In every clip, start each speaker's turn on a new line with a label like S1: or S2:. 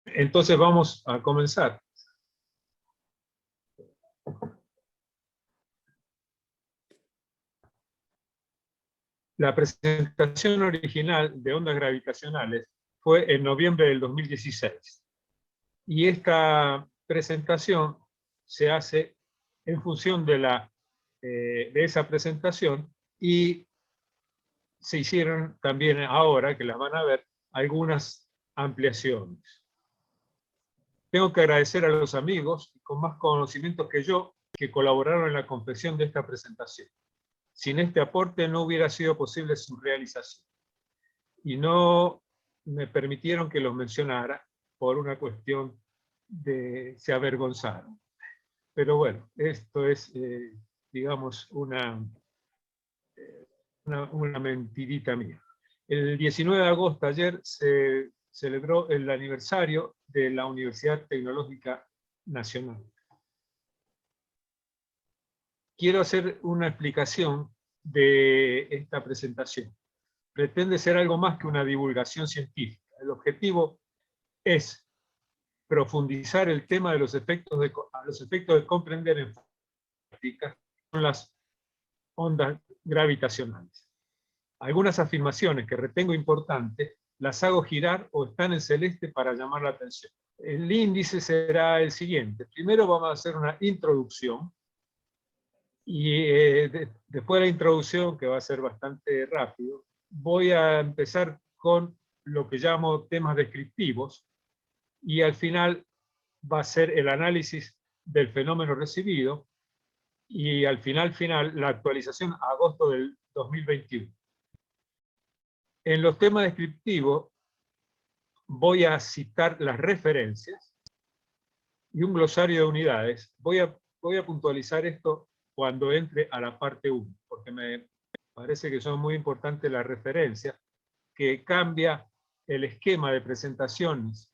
S1: Entonces vamos a comenzar. La presentación original de ondas gravitacionales fue en noviembre del 2016. Y esta presentación se hace en función de esa presentación, y se hicieron también ahora, que las van a ver, algunas ampliaciones. Tengo que agradecer a los amigos con más conocimientos que yo que colaboraron en la confección de esta presentación. Sin este aporte no hubiera sido posible su realización. Y no me permitieron que los mencionara por una cuestión de se avergonzaron. Pero bueno, esto es, digamos, una mentirita mía. El 19 de agosto, ayer, se celebró el aniversario de la Universidad Tecnológica Nacional. Quiero hacer una explicación de esta presentación. Pretende ser algo más que una divulgación científica. El objetivo es profundizar el tema de los efectos de comprender en física con las ondas gravitacionales. Algunas afirmaciones que retengo importantes las hago girar o están en celeste para llamar la atención. El índice será el siguiente. Primero vamos a hacer una introducción, y después de la introducción, que va a ser bastante rápido, voy a empezar con lo que llamo temas descriptivos, y al final va a ser el análisis del fenómeno recibido, y al final la actualización a agosto del 2021. En los temas descriptivos voy a citar las referencias y un glosario de unidades. Voy a puntualizar esto cuando entre a la parte 1, porque me parece que son muy importantes las referencias, que cambia el esquema de presentaciones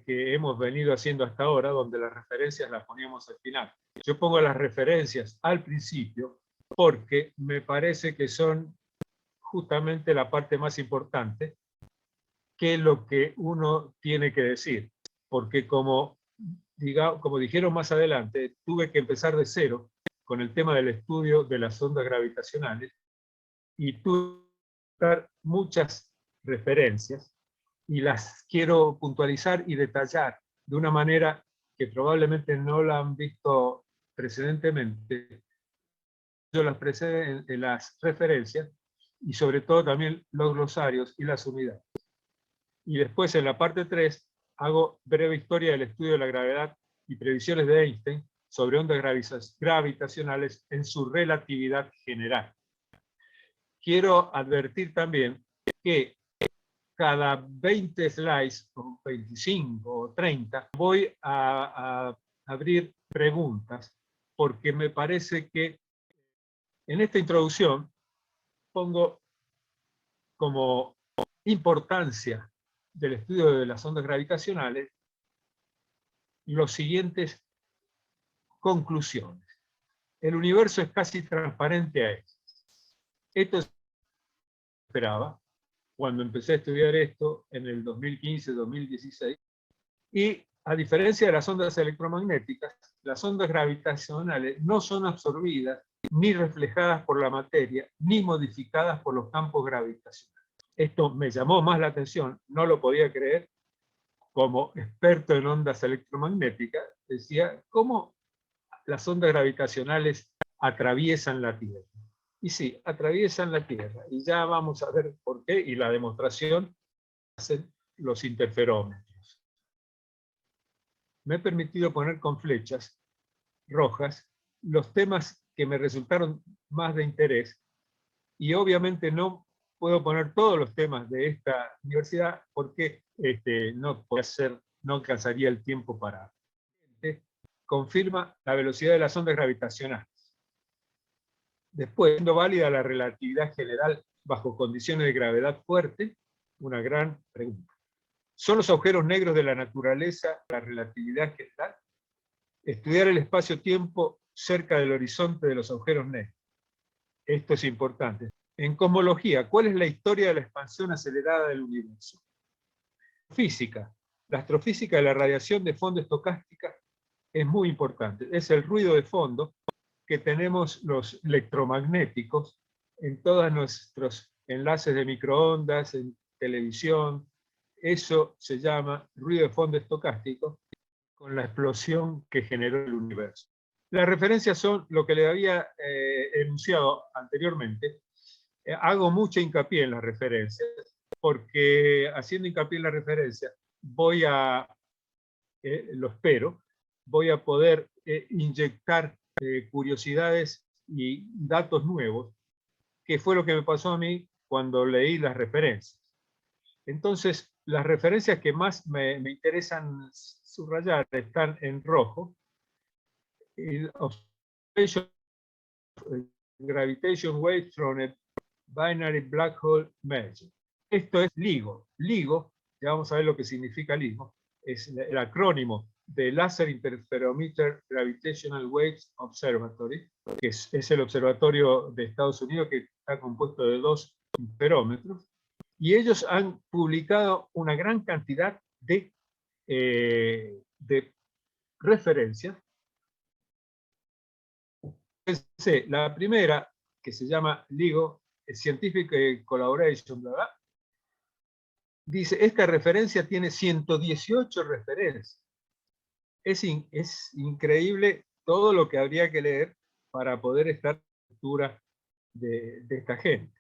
S1: que hemos venido haciendo hasta ahora, donde las referencias las poníamos al final. Yo pongo las referencias al principio porque me parece que son justamente la parte más importante, que es lo que uno tiene que decir. Porque como dijeron más adelante, tuve que empezar de cero con el tema del estudio de las ondas gravitacionales, y tuve que dar muchas referencias, y las quiero puntualizar y detallar de una manera que probablemente no la han visto precedentemente. Yo las precede en las referencias, y sobre todo también los glosarios y las unidades. Y después, en la parte 3, hago breve historia del estudio de la gravedad y previsiones de Einstein sobre ondas gravitacionales en su relatividad general. Quiero advertir también que cada 20 slides, o 25 o 30, voy a abrir preguntas, porque me parece que en esta introducción pongo como importancia del estudio de las ondas gravitacionales los siguientes conclusiones. El universo es casi transparente a X. Esto se esperaba cuando empecé a estudiar esto en el 2015-2016, y a diferencia de las ondas electromagnéticas, las ondas gravitacionales no son absorbidas ni reflejadas por la materia, ni modificadas por los campos gravitacionales. Esto me llamó más la atención, no lo podía creer. Como experto en ondas electromagnéticas, decía, ¿cómo las ondas gravitacionales atraviesan la Tierra? Y sí, atraviesan la Tierra, y ya vamos a ver por qué, y la demostración hacen los interferómetros. Me he permitido poner con flechas rojas los temas que me resultaron más de interés, y obviamente no puedo poner todos los temas de esta universidad porque no alcanzaría el tiempo para. Confirma la velocidad de las ondas gravitacionales. Después, siendo válida la relatividad general bajo condiciones de gravedad fuerte, una gran pregunta. ¿Son los agujeros negros de la naturaleza la relatividad general? Estudiar el espacio-tiempo cerca del horizonte de los agujeros negros. Esto es importante. En cosmología, ¿cuál es la historia de la expansión acelerada del universo? Física, La astrofísica de la radiación de fondo estocástica es muy importante. Es el ruido de fondo que tenemos los electromagnéticos en todos nuestros enlaces de microondas, en televisión. Eso se llama ruido de fondo estocástico, con la explosión que generó el universo. Las referencias son lo que le había enunciado anteriormente. Hago mucho hincapié en las referencias, porque haciendo hincapié en las referencias, lo espero, voy a poder inyectar curiosidades y datos nuevos, que fue lo que me pasó a mí cuando leí las referencias. Entonces, las referencias que más me interesan subrayar están en rojo. Gravitation waves from a binary black hole merger. Esto es LIGO. LIGO, ya vamos a ver lo que significa LIGO, es el acrónimo de Laser Interferometer Gravitational Waves Observatory, que es el observatorio de Estados Unidos que está compuesto de 2 interferómetros, y ellos han publicado una gran cantidad de referencias. La primera, que se llama LIGO, Scientific Collaboration, ¿verdad? Dice, esta referencia tiene 118 referencias. Es increíble todo lo que habría que leer para poder estar a la altura de esta gente.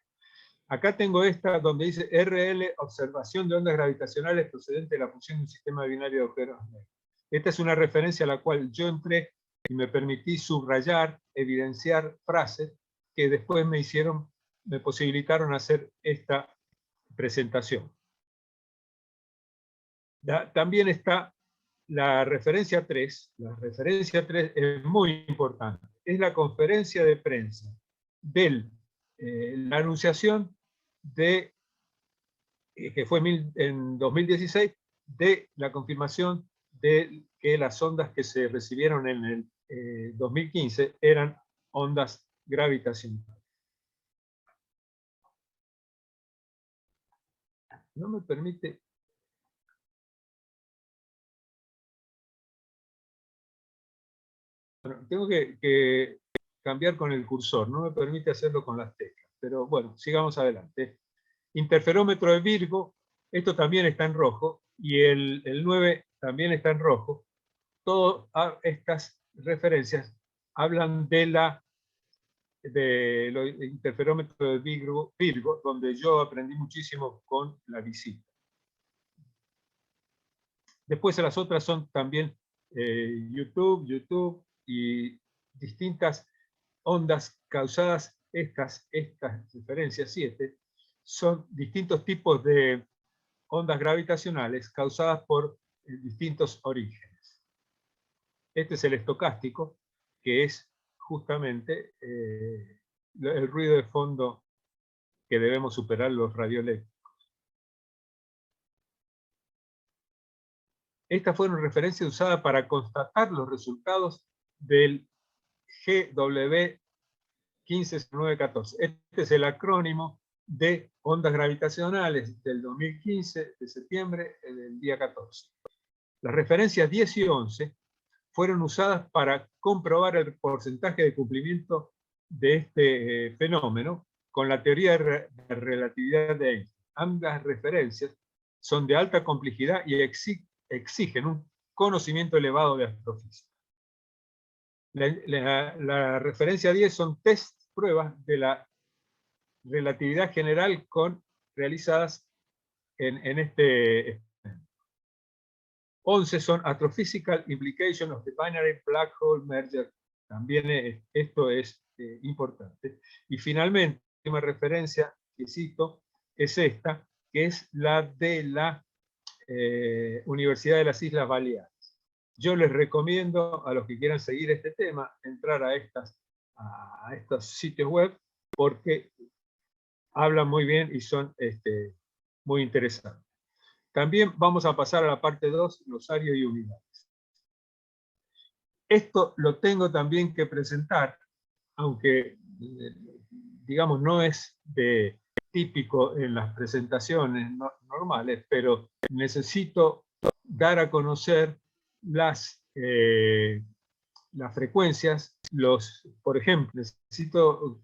S1: Acá tengo esta donde dice RL, observación de ondas gravitacionales procedente de la fusión de un sistema binario de agujeros negros. Esta es una referencia a la cual yo entré y me permití subrayar, evidenciar frases que después me posibilitaron hacer esta presentación. También está la referencia 3. La referencia 3 es muy importante. Es la conferencia de prensa de la anunciación que fue en 2016, de la confirmación de que las ondas que se recibieron en el 2015 eran ondas gravitacionales. No me permite. Bueno, tengo que cambiar con el cursor, no me permite hacerlo con las teclas, pero bueno, sigamos adelante. Interferómetro de Virgo, esto también está en rojo, y el 9 también está en rojo. Todas estas referencias hablan de los interferómetros de Virgo, donde yo aprendí muchísimo con la visita. Después las otras son también YouTube y distintas ondas causadas, estas referencias 7, son distintos tipos de ondas gravitacionales causadas por distintos orígenes. Este es el estocástico, que es justamente el ruido de fondo que debemos superar los radioeléctricos. Estas fueron referencias usadas para constatar los resultados del GW 150914. Este es el acrónimo de ondas gravitacionales del 2015, de septiembre, del día 14. Las referencias 10 y 11 fueron usadas para comprobar el porcentaje de cumplimiento de este fenómeno con la teoría de relatividad de Einstein. Ambas referencias son de alta complejidad y exigen un conocimiento elevado de astrofísica. La referencia 10 son pruebas de la relatividad general realizadas en este. 11 son Astrophysical Implication of the Binary Black Hole Merger. También esto es importante. Y finalmente, la última referencia que cito es esta, que es la de la Universidad de las Islas Baleares. Yo les recomiendo a los que quieran seguir este tema entrar a estos sitios web, porque hablan muy bien y son muy interesantes. También vamos a pasar a la parte 2, glosario y unidades. Esto lo tengo también que presentar, aunque digamos no es típico en las presentaciones normales, pero necesito dar a conocer las frecuencias, por ejemplo, necesito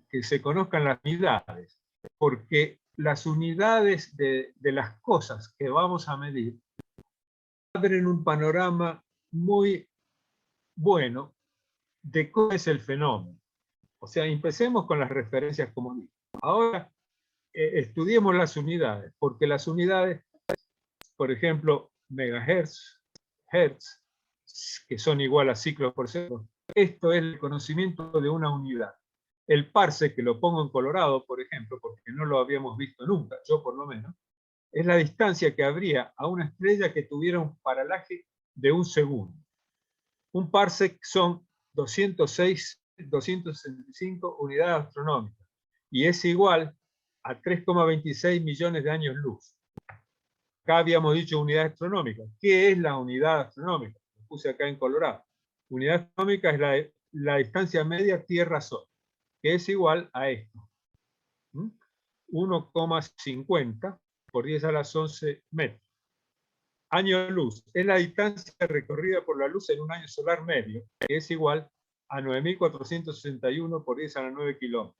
S1: que se conozcan las unidades, porque las unidades de las cosas que vamos a medir abren un panorama muy bueno de cómo es el fenómeno. O sea, empecemos con las referencias como digo. Ahora estudiemos las unidades, porque las unidades, por ejemplo, megahertz, hertz, que son igual a ciclos por segundo, esto es el conocimiento de una unidad. El parsec, que lo pongo en colorado, por ejemplo, porque no lo habíamos visto nunca, yo por lo menos, es la distancia que habría a una estrella que tuviera un paralaje de un segundo. Un parsec son 265 unidades astronómicas y es igual a 3,26 millones de años luz. Acá habíamos dicho unidad astronómica. ¿Qué es la unidad astronómica? Lo puse acá en colorado. Unidad astronómica es la distancia media Tierra-Sol, que es igual a esto. 1,50 por 10 a las 11 metros. Año luz es la distancia recorrida por la luz en un año solar medio, que es igual a 9.461 por 10 a la 9 kilómetros.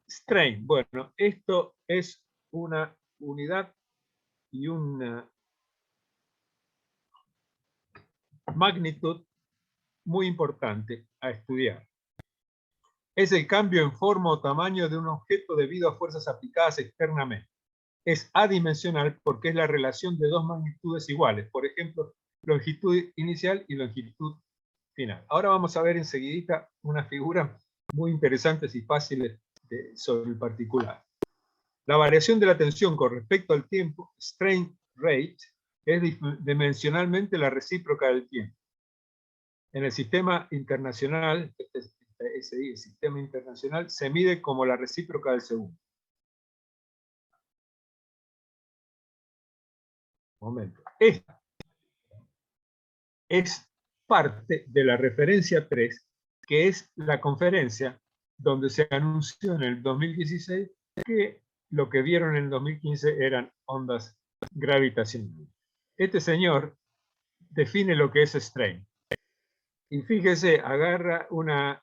S1: Strain, bueno, esto es una unidad y una magnitud muy importante a estudiar. Es el cambio en forma o tamaño de un objeto debido a fuerzas aplicadas externamente. Es adimensional porque es la relación de dos magnitudes iguales, por ejemplo, longitud inicial y longitud final. Ahora vamos a ver enseguida unas figuras muy interesantes y fáciles sobre el particular. La variación de la tensión con respecto al tiempo, strain rate, es dimensionalmente la recíproca del tiempo. En el sistema internacional, el sistema internacional se mide como la recíproca del segundo. Momento. Esta es parte de la referencia 3, que es la conferencia donde se anunció en el 2016 que lo que vieron en el 2015 eran ondas gravitacionales. Este señor define lo que es strain. Y fíjese, agarra una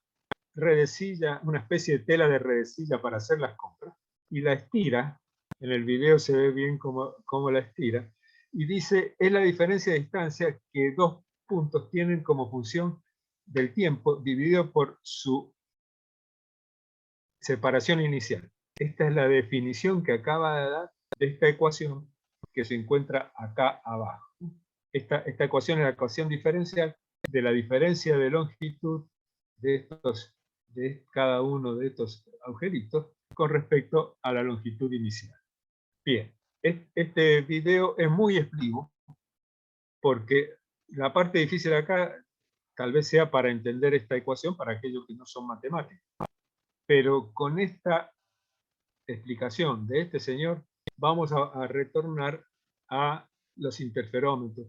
S1: redecilla, una especie de tela de redecilla para hacer las compras, y la estira. En el video se ve bien cómo la estira. Y dice, es la diferencia de distancia que dos puntos tienen como función del tiempo dividido por su separación inicial. Esta es la definición que acaba de dar de esta ecuación que se encuentra acá abajo. Esta ecuación es la ecuación diferencial de la diferencia de longitud de cada uno de estos agujeritos con respecto a la longitud inicial. Bien, este video es muy explico porque la parte difícil acá tal vez sea para entender esta ecuación para aquellos que no son matemáticos. Pero con esta explicación de este señor vamos a retornar a los interferómetros.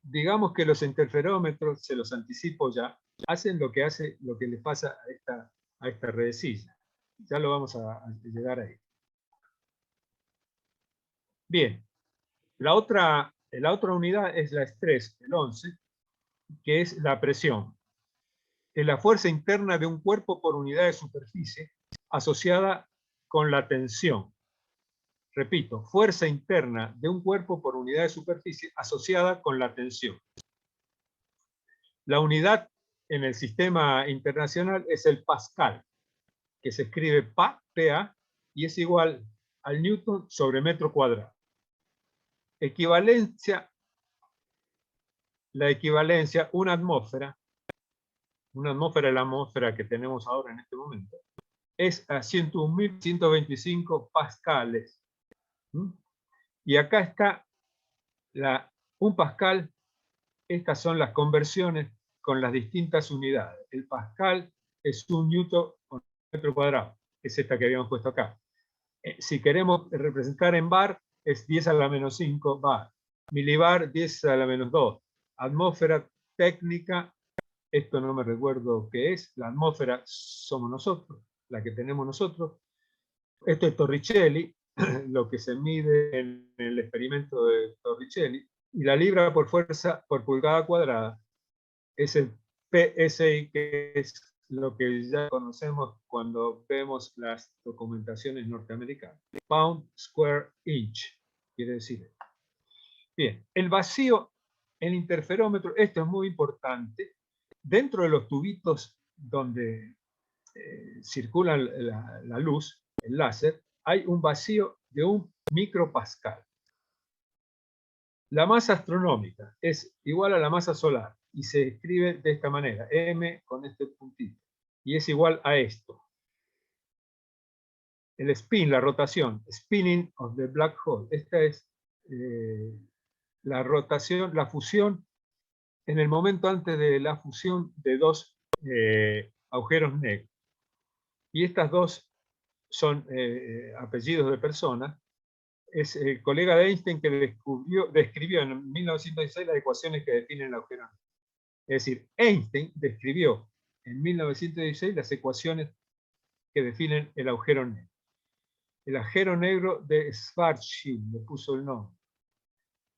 S1: Digamos que los interferómetros, se los anticipo ya, hacen lo que le pasa a esta redecilla. Ya lo vamos a llegar ahí. Bien, la otra unidad es la estrés, el 11, que es la presión. Es la fuerza interna de un cuerpo por unidad de superficie asociada con la tensión. Repito, fuerza interna de un cuerpo por unidad de superficie asociada con la tensión. La unidad en el sistema internacional es el pascal, que se escribe PA, y es igual al newton sobre metro cuadrado. Equivalencia, la equivalencia, una atmósfera es la atmósfera que tenemos ahora en este momento, es a 101.125 pascales. Y acá está un pascal, estas son las conversiones con las distintas unidades. El pascal es un newton por metro cuadrado, es esta que habíamos puesto acá. Si queremos representar en bar, es 10 a la menos 5 bar. Milibar, 10 a la menos 2. Atmósfera técnica, esto no me recuerdo qué es, la atmósfera somos nosotros, la que tenemos nosotros. Esto es Torricelli, lo que se mide en el experimento de Torricelli, Y la libra por fuerza por pulgada cuadrada es el PSI, que es lo que ya conocemos cuando vemos las documentaciones norteamericanas. Pound Square Inch, quiere decir. Bien, el vacío, el interferómetro, esto es muy importante. Dentro de los tubitos donde circula la luz, el láser, hay un vacío de 1 micropascal. La masa astronómica es igual a la masa solar y se escribe de esta manera, m con este puntito, y es igual a esto. El spin, la rotación, spinning of the black hole, esta es la rotación, la fusión, en el momento antes de la fusión de dos agujeros negros. Y estas dos son apellidos de personas. Es el colega de Einstein que describió en 1916 las ecuaciones que definen el agujero negro. Es decir, Einstein describió en 1916 las ecuaciones que definen el agujero negro. El agujero negro de Schwarzschild le puso el nombre.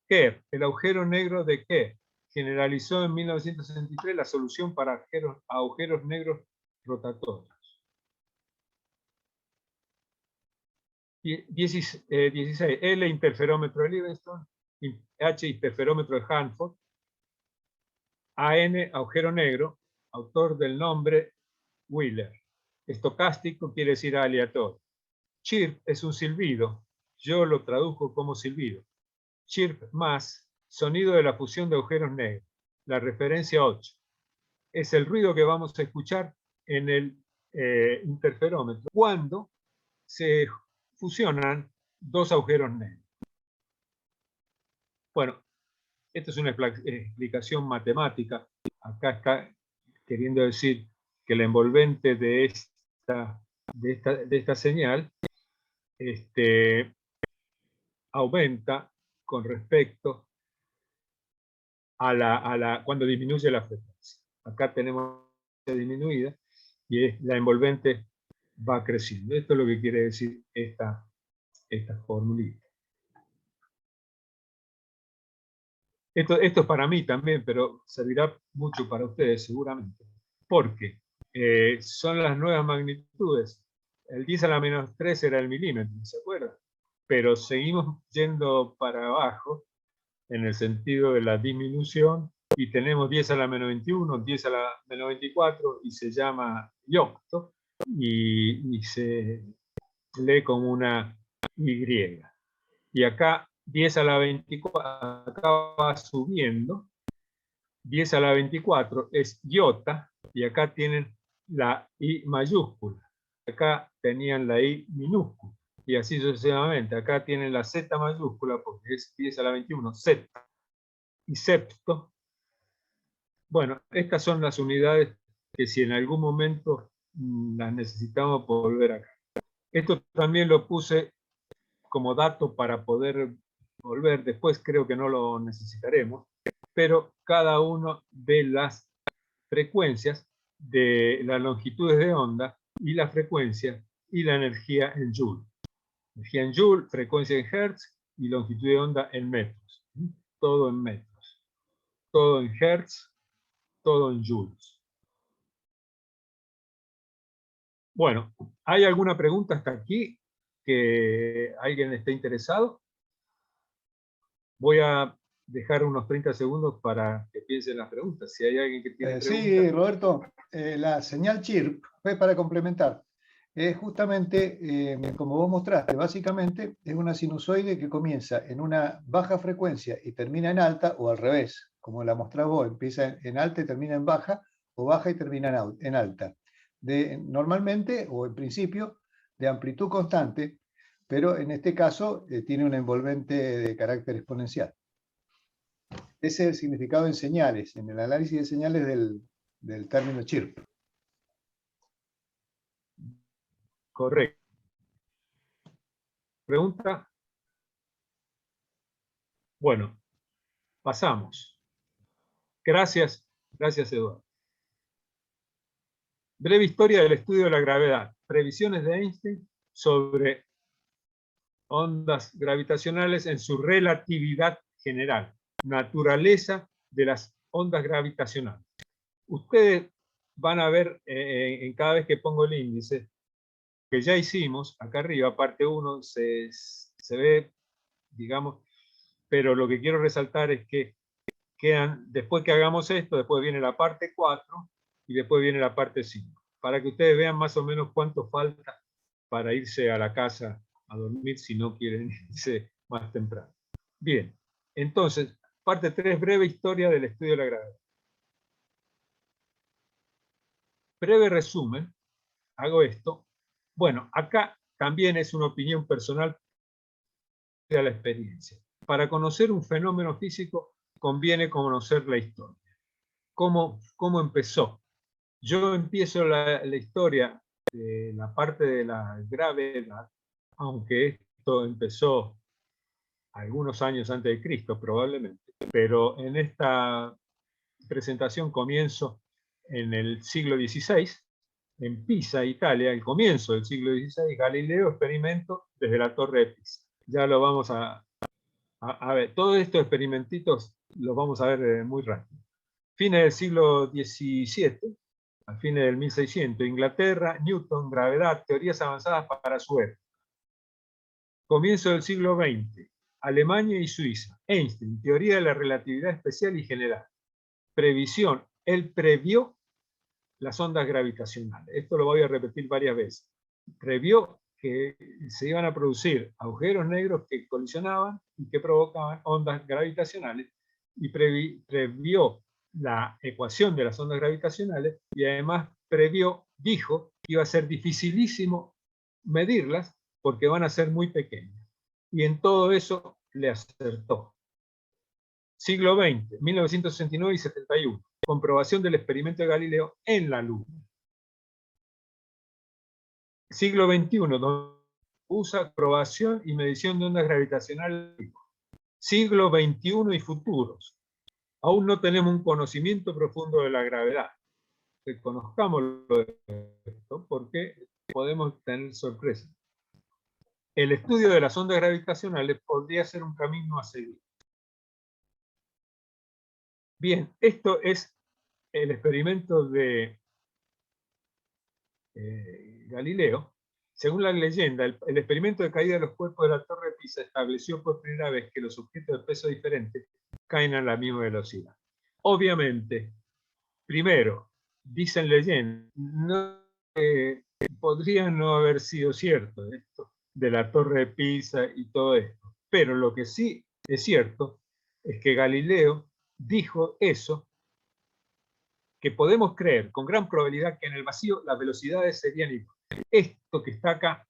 S1: Kerr, el agujero negro de Kerr, generalizó en 1963 la solución para agujeros negros rotatorios. 16. L, interferómetro de Livingston. H, interferómetro de Hanford. AN, agujero negro, autor del nombre Wheeler. Estocástico quiere decir aleatorio. Chirp es un silbido. Yo lo traduzco como silbido. Chirp más, sonido de la fusión de agujeros negros. La referencia 8. Es el ruido que vamos a escuchar en el interferómetro cuando se fusionan dos agujeros negros. Bueno, esta es una explicación matemática. Acá está queriendo decir que la envolvente de esta señal aumenta con respecto a cuando disminuye la frecuencia. Acá tenemos disminuida y la envolvente va creciendo. Esto es lo que quiere decir esta formulita. Esto es para mí también, pero servirá mucho para ustedes seguramente. Porque son las nuevas magnitudes. El 10 a la menos 3 era el milímetro, ¿se acuerdan? Pero seguimos yendo para abajo en el sentido de la disminución y tenemos 10 a la menos 21, 10 a la menos 24 y se llama yocto y se lee como una Y. Y acá 10 a la 24, acá va subiendo, 10 a la 24 es iota, y acá tienen la I mayúscula. Acá tenían la I minúscula, y así sucesivamente. Acá tienen la Z mayúscula, porque es 10 a la 21, Z. Y septo. Bueno, estas son las unidades que si en algún momento las necesitamos volver acá. Esto también lo puse como dato para poder volver, después creo que no lo necesitaremos, pero cada una de las frecuencias de las longitudes de onda y la frecuencia y la energía en Joule. Energía en Joule, frecuencia en Hertz y longitud de onda en metros. Todo en metros. Todo en Hertz, todo en Joules. Bueno, ¿hay alguna pregunta hasta aquí que alguien esté interesado? Voy a dejar unos 30 segundos para que piensen las preguntas. Si hay alguien que tiene preguntas.
S2: Sí, Roberto, la señal chirp, fue para complementar. Es justamente, como vos mostraste, básicamente es una sinusoide que comienza en una baja frecuencia y termina en alta, o al revés, como la mostrás vos, empieza en alta y termina en baja, o baja y termina en alta. Normalmente, o en principio, de amplitud constante, pero en este caso tiene un envolvente de carácter exponencial. Ese es el significado en señales, en el análisis de señales del término chirp.
S1: Correcto. ¿Pregunta? Bueno, pasamos. Gracias, Eduardo. Breve historia del estudio de la gravedad. Previsiones de Einstein sobre ondas gravitacionales en su relatividad general. naturaleza de las ondas gravitacionales. Ustedes van a ver en cada vez que pongo el índice que ya hicimos, acá arriba, parte 1, se ve, digamos, pero lo que quiero resaltar es que después que hagamos esto, después viene la parte 4 y después viene la parte 5, para que ustedes vean más o menos cuánto falta para irse a la casa a dormir si no quieren irse más temprano. Bien, entonces, parte 3, breve historia del estudio de la gravedad. Breve resumen, hago esto. Bueno, acá también es una opinión personal de la experiencia. Para conocer un fenómeno físico conviene conocer la historia. ¿Cómo empezó? Yo empiezo la historia de la parte de la gravedad, aunque esto empezó algunos años antes de Cristo probablemente, pero en esta presentación comienzo en el siglo XVI, en Pisa, Italia, el comienzo del siglo XVI, Galileo experimento desde la Torre de Pisa. Ya lo vamos a ver, todos estos experimentitos los vamos a ver muy rápido. Fines del siglo XVII, al fines del 1600, Inglaterra, Newton, gravedad, teorías avanzadas para su época. Comienzo del siglo XX, Alemania y Suiza, Einstein, teoría de la relatividad especial y general. Previsión, él previó las ondas gravitacionales. Esto lo voy a repetir varias veces. Previó que se iban a producir agujeros negros que colisionaban y que provocaban ondas gravitacionales, y previó la ecuación de las ondas gravitacionales, y además dijo que iba a ser dificilísimo medirlas porque van a ser muy pequeñas. Y en todo eso le acertó. Siglo XX, 1969 y 71. Comprobación del experimento de Galileo en la Luna. Siglo XXI, usa probación y medición de ondas gravitacionales. Siglo XXI y futuros. Aún no tenemos un conocimiento profundo de la gravedad. Conozcamos esto porque podemos tener sorpresas. El estudio de las ondas gravitacionales podría ser un camino a seguir. Bien, esto es el experimento de Galileo. Según la leyenda, el experimento de caída de los cuerpos de la Torre de Pisa estableció por primera vez que los objetos de peso diferente caen a la misma velocidad. Obviamente, primero, dicen leyendas, podría no haber sido cierto esto de la Torre de Pisa y todo esto, pero lo que sí es cierto es que Galileo dijo eso, que podemos creer con gran probabilidad que en el vacío las velocidades serían iguales. Esto que está acá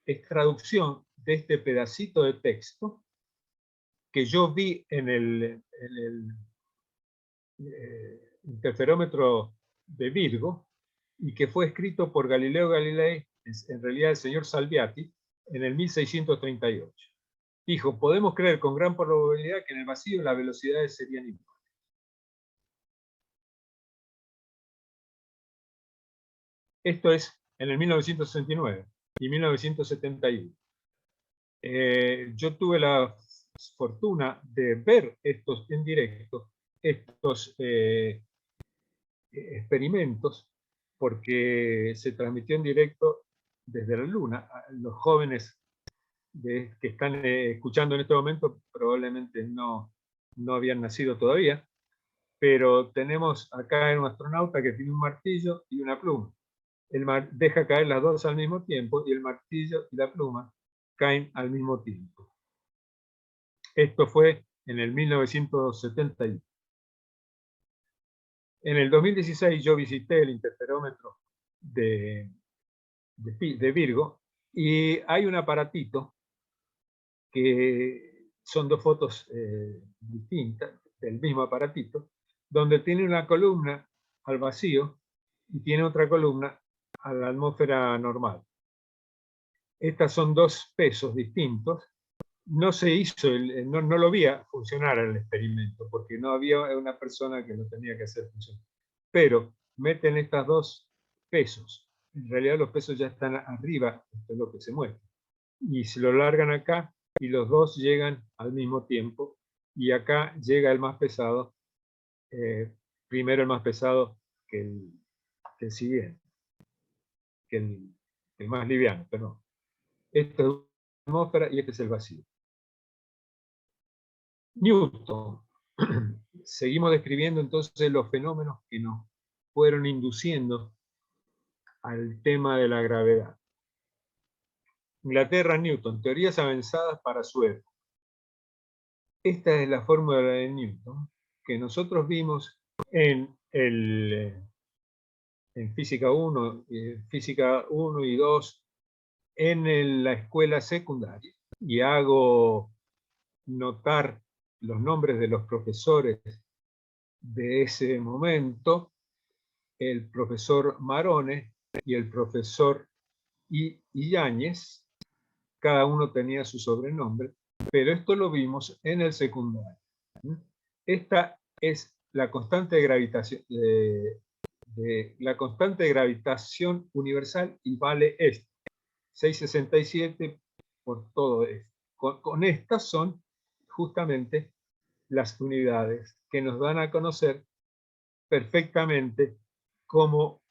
S1: es traducción de este pedacito de texto que yo vi en el interferómetro de Virgo, y que fue escrito por Galileo Galilei, en realidad el señor Salviati, en el 1638. Dijo, podemos creer con gran probabilidad que en el vacío las velocidades serían iguales. Esto es en el 1969 y 1971. Yo tuve la fortuna de ver estos en directo, estos experimentos, porque se transmitió en directo desde la Luna. Los jóvenes que están escuchando en este momento probablemente no habían nacido todavía, pero tenemos acá un astronauta que tiene un martillo y una pluma. Deja caer las dos al mismo tiempo y el martillo y la pluma caen al mismo tiempo. Esto fue en el 1971. En el 2016 yo visité el interferómetro de Virgo, y hay un aparatito que son dos fotos distintas del mismo aparatito, donde tiene una columna al vacío y tiene otra columna a la atmósfera normal. Estas son dos pesos distintos. No se hizo, no lo vi a funcionar el experimento, porque no había una persona que lo tenía que hacer funcionar. Pero meten estas dos pesos. En realidad los pesos ya están arriba, esto es lo que se muestra. Y se lo largan acá y los dos llegan al mismo tiempo y acá llega el más pesado, primero el más pesado que el siguiente, que el más liviano, perdón. Esto es la atmósfera y este es el vacío. Newton. Seguimos describiendo entonces los fenómenos que nos fueron induciendo al tema de la gravedad. Inglaterra, Newton, teorías avanzadas para su época. Esta es la fórmula de Newton que nosotros vimos en física 1, física 1 y 2 en la escuela secundaria, y hago notar los nombres de los profesores de ese momento, el profesor Marone y el profesor Yáñez. Cada uno tenía su sobrenombre, pero esto lo vimos en el secundario. Esta es la constante de gravitación, la constante de gravitación universal, y vale esto, 667 por todo esto. Con estas son justamente las unidades que nos dan a conocer perfectamente cómo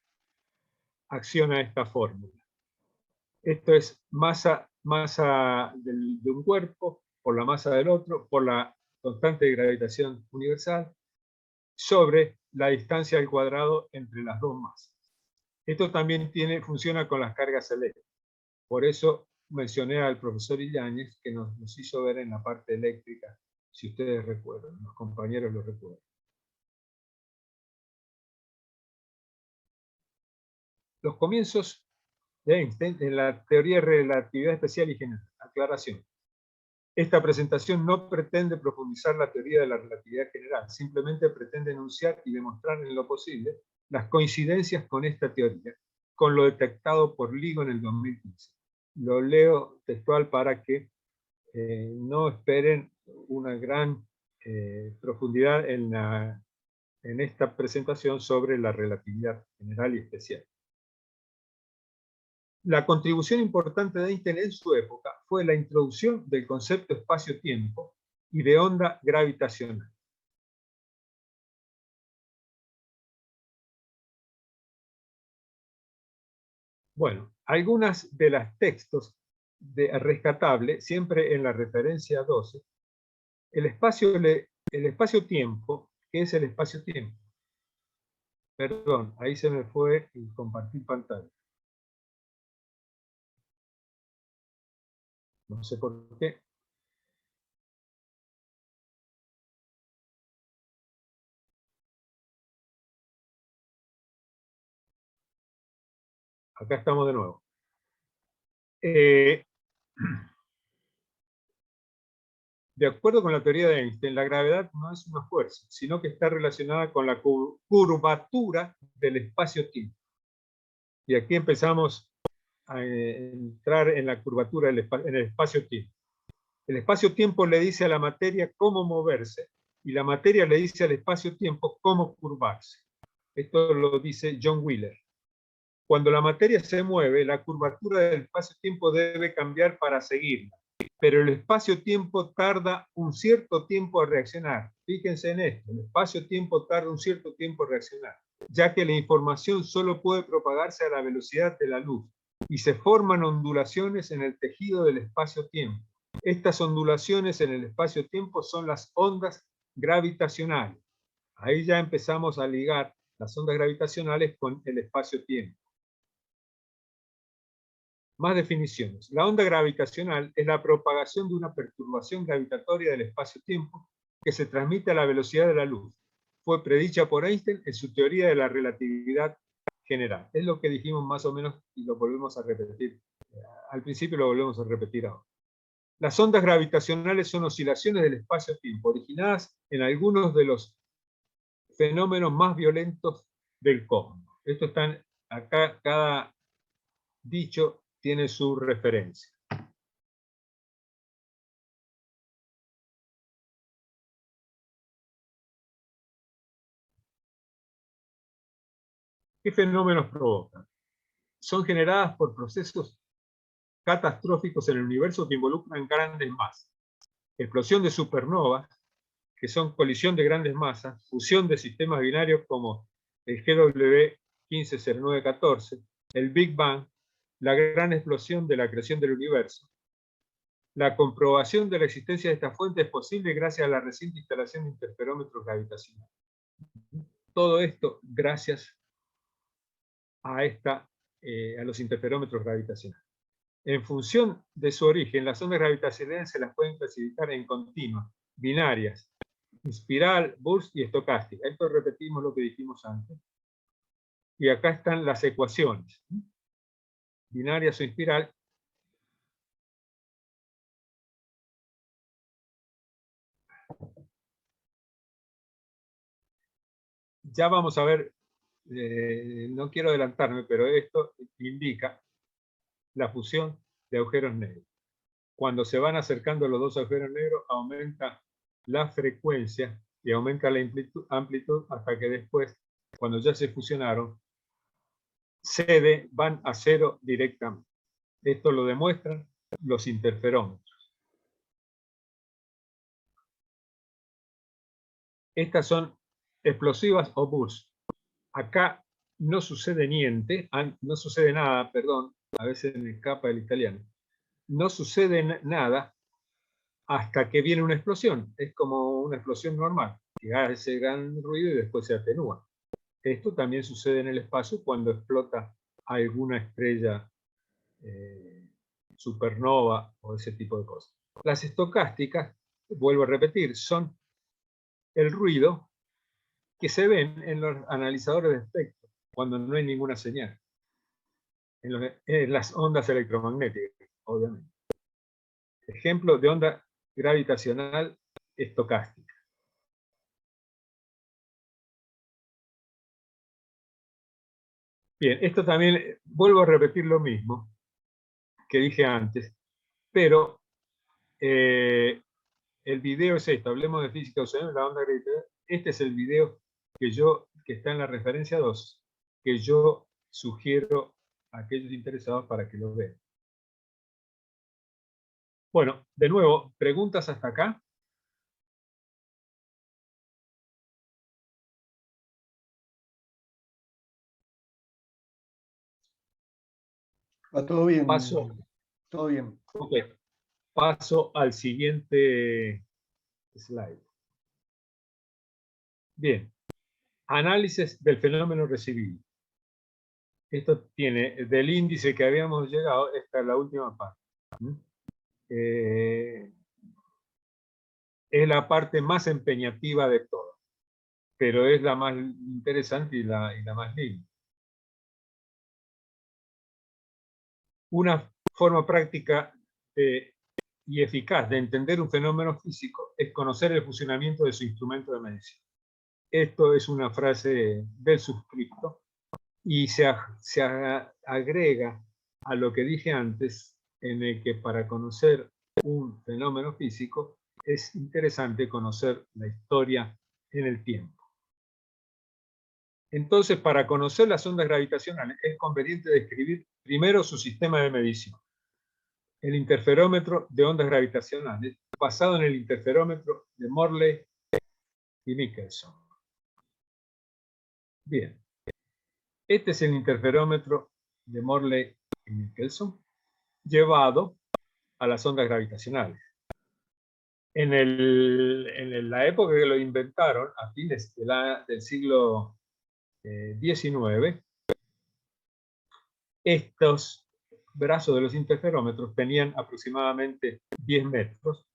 S1: acciona esta fórmula. Esto es masa de un cuerpo por la masa del otro, por la constante de gravitación universal, sobre la distancia al cuadrado entre las dos masas. Esto también funciona con las cargas eléctricas. Por eso mencioné al profesor Yáñez, que nos hizo ver en la parte eléctrica, si ustedes recuerdan, los compañeros lo recuerdan. Los comienzos de Einstein en la teoría de relatividad especial y general. Aclaración. Esta presentación no pretende profundizar la teoría de la relatividad general, simplemente pretende enunciar y demostrar en lo posible las coincidencias con esta teoría, con lo detectado por LIGO en el 2015. Lo leo textual para que no esperen una gran profundidad en esta presentación sobre la relatividad general y especial. La contribución importante de Einstein en su época fue la introducción del concepto espacio-tiempo y de onda gravitacional. Bueno, algunas de las textos rescatables, siempre en la referencia 12, el espacio-tiempo, ¿qué es el espacio-tiempo? Perdón, ahí se me fue el compartir pantalla. No sé por qué. Acá estamos de nuevo. De acuerdo con la teoría de Einstein, la gravedad no es una fuerza, sino que está relacionada con la curvatura del espacio-tiempo. Y aquí empezamos a entrar en la curvatura en el espacio-tiempo. El espacio-tiempo le dice a la materia cómo moverse, y la materia le dice al espacio-tiempo cómo curvarse. Esto lo dice John Wheeler. Cuando la materia se mueve, la curvatura del espacio-tiempo debe cambiar para seguirla, pero el espacio-tiempo tarda un cierto tiempo a reaccionar. Fíjense en esto, el espacio-tiempo tarda un cierto tiempo a reaccionar, ya que la información solo puede propagarse a la velocidad de la luz, y se forman ondulaciones en el tejido del espacio-tiempo. Estas ondulaciones en el espacio-tiempo son las ondas gravitacionales. Ahí ya empezamos a ligar las ondas gravitacionales con el espacio-tiempo. Más definiciones. La onda gravitacional es la propagación de una perturbación gravitatoria del espacio-tiempo que se transmite a la velocidad de la luz. Fue predicha por Einstein en su teoría de la relatividad general. Es lo que dijimos más o menos y lo volvemos a repetir. Al principio lo volvemos a repetir ahora. Las ondas gravitacionales son oscilaciones del espacio-tiempo originadas en algunos de los fenómenos más violentos del cosmos. Esto está acá, cada dicho tiene su referencia. ¿Qué fenómenos provocan? Son generadas por procesos catastróficos en el universo que involucran grandes masas. Explosión de supernovas, que son colisión de grandes masas, fusión de sistemas binarios como el GW 150914, el Big Bang, la gran explosión de la creación del universo. La comprobación de la existencia de esta fuente es posible gracias a la reciente instalación de interferómetros gravitacionales. Todo esto gracias a los interferómetros gravitacionales. En función de su origen, las ondas gravitacionales se las pueden clasificar en continuas, binarias, espiral, burst y estocástica. Esto repetimos lo que dijimos antes. Y acá están las ecuaciones. Binarias o espiral. Ya vamos a ver, no quiero adelantarme, pero esto indica la fusión de agujeros negros. Cuando se van acercando los dos agujeros negros, aumenta la frecuencia y aumenta la amplitud hasta que después, cuando ya se fusionaron, van a cero directamente. Esto lo demuestran los interferómetros. Estas son explosivas o burst. Acá no sucede nada, perdón, a veces me escapa el italiano. No sucede nada hasta que viene una explosión. Es como una explosión normal, que hace gran ruido y después se atenúa. Esto también sucede en el espacio cuando explota alguna estrella supernova o ese tipo de cosas. Las estocásticas, vuelvo a repetir, son el ruido que se ven en los analizadores de espectro cuando no hay ninguna señal. En las ondas electromagnéticas, obviamente. Ejemplo de onda gravitacional estocástica. Bien, esto también, vuelvo a repetir lo mismo que dije antes, pero el video es esto, hablemos de física de la onda gravitacional. Este es el video que está en la referencia 2, que yo sugiero a aquellos interesados para que lo vean. Bueno, de nuevo, ¿preguntas hasta acá?
S2: Va todo bien.
S1: Paso.
S2: Todo bien.
S1: Ok. Paso al siguiente slide. Bien. Análisis del fenómeno recibido. Esto tiene, del índice que habíamos llegado, esta es la última parte. Es la parte más empeñativa de todo, pero es la más interesante y la más linda. Una forma práctica y eficaz de entender un fenómeno físico es conocer el funcionamiento de su instrumento de medición. Esto es una frase del suscripto y se agrega a lo que dije antes, en el que para conocer un fenómeno físico es interesante conocer la historia en el tiempo. Entonces, para conocer las ondas gravitacionales es conveniente describir primero su sistema de medición. El interferómetro de ondas gravitacionales, basado en el interferómetro de Morley y Michelson. Bien, este es el interferómetro de Morley y Michelson, llevado a las ondas gravitacionales. En la época que lo inventaron, a fines del siglo XIX, estos brazos de los interferómetros tenían aproximadamente 10 metros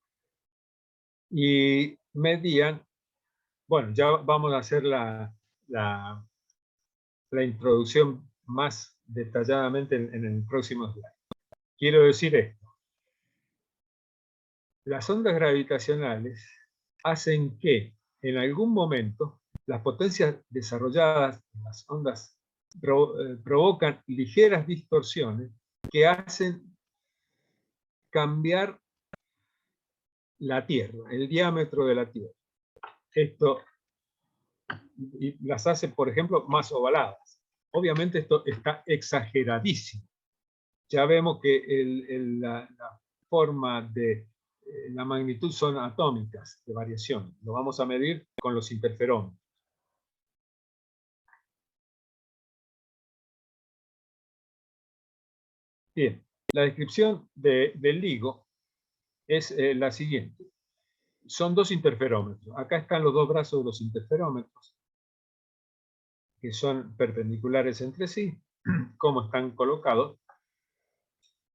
S1: y medían, bueno, ya vamos a hacer la introducción más detalladamente en el próximo slide. Quiero decir esto. Las ondas gravitacionales hacen que en algún momento las potencias desarrolladas en las ondas provocan ligeras distorsiones que hacen cambiar la Tierra, el diámetro de la Tierra. Esto las hace, por ejemplo, más ovaladas. Obviamente esto está exageradísimo. Ya vemos que la forma de la magnitud son atómicas de variación. Lo vamos a medir con los interferómetros. Bien, la descripción del LIGO es la siguiente. Son dos interferómetros. Acá están los dos brazos de los interferómetros, que son perpendiculares entre sí. ¿Cómo están colocados?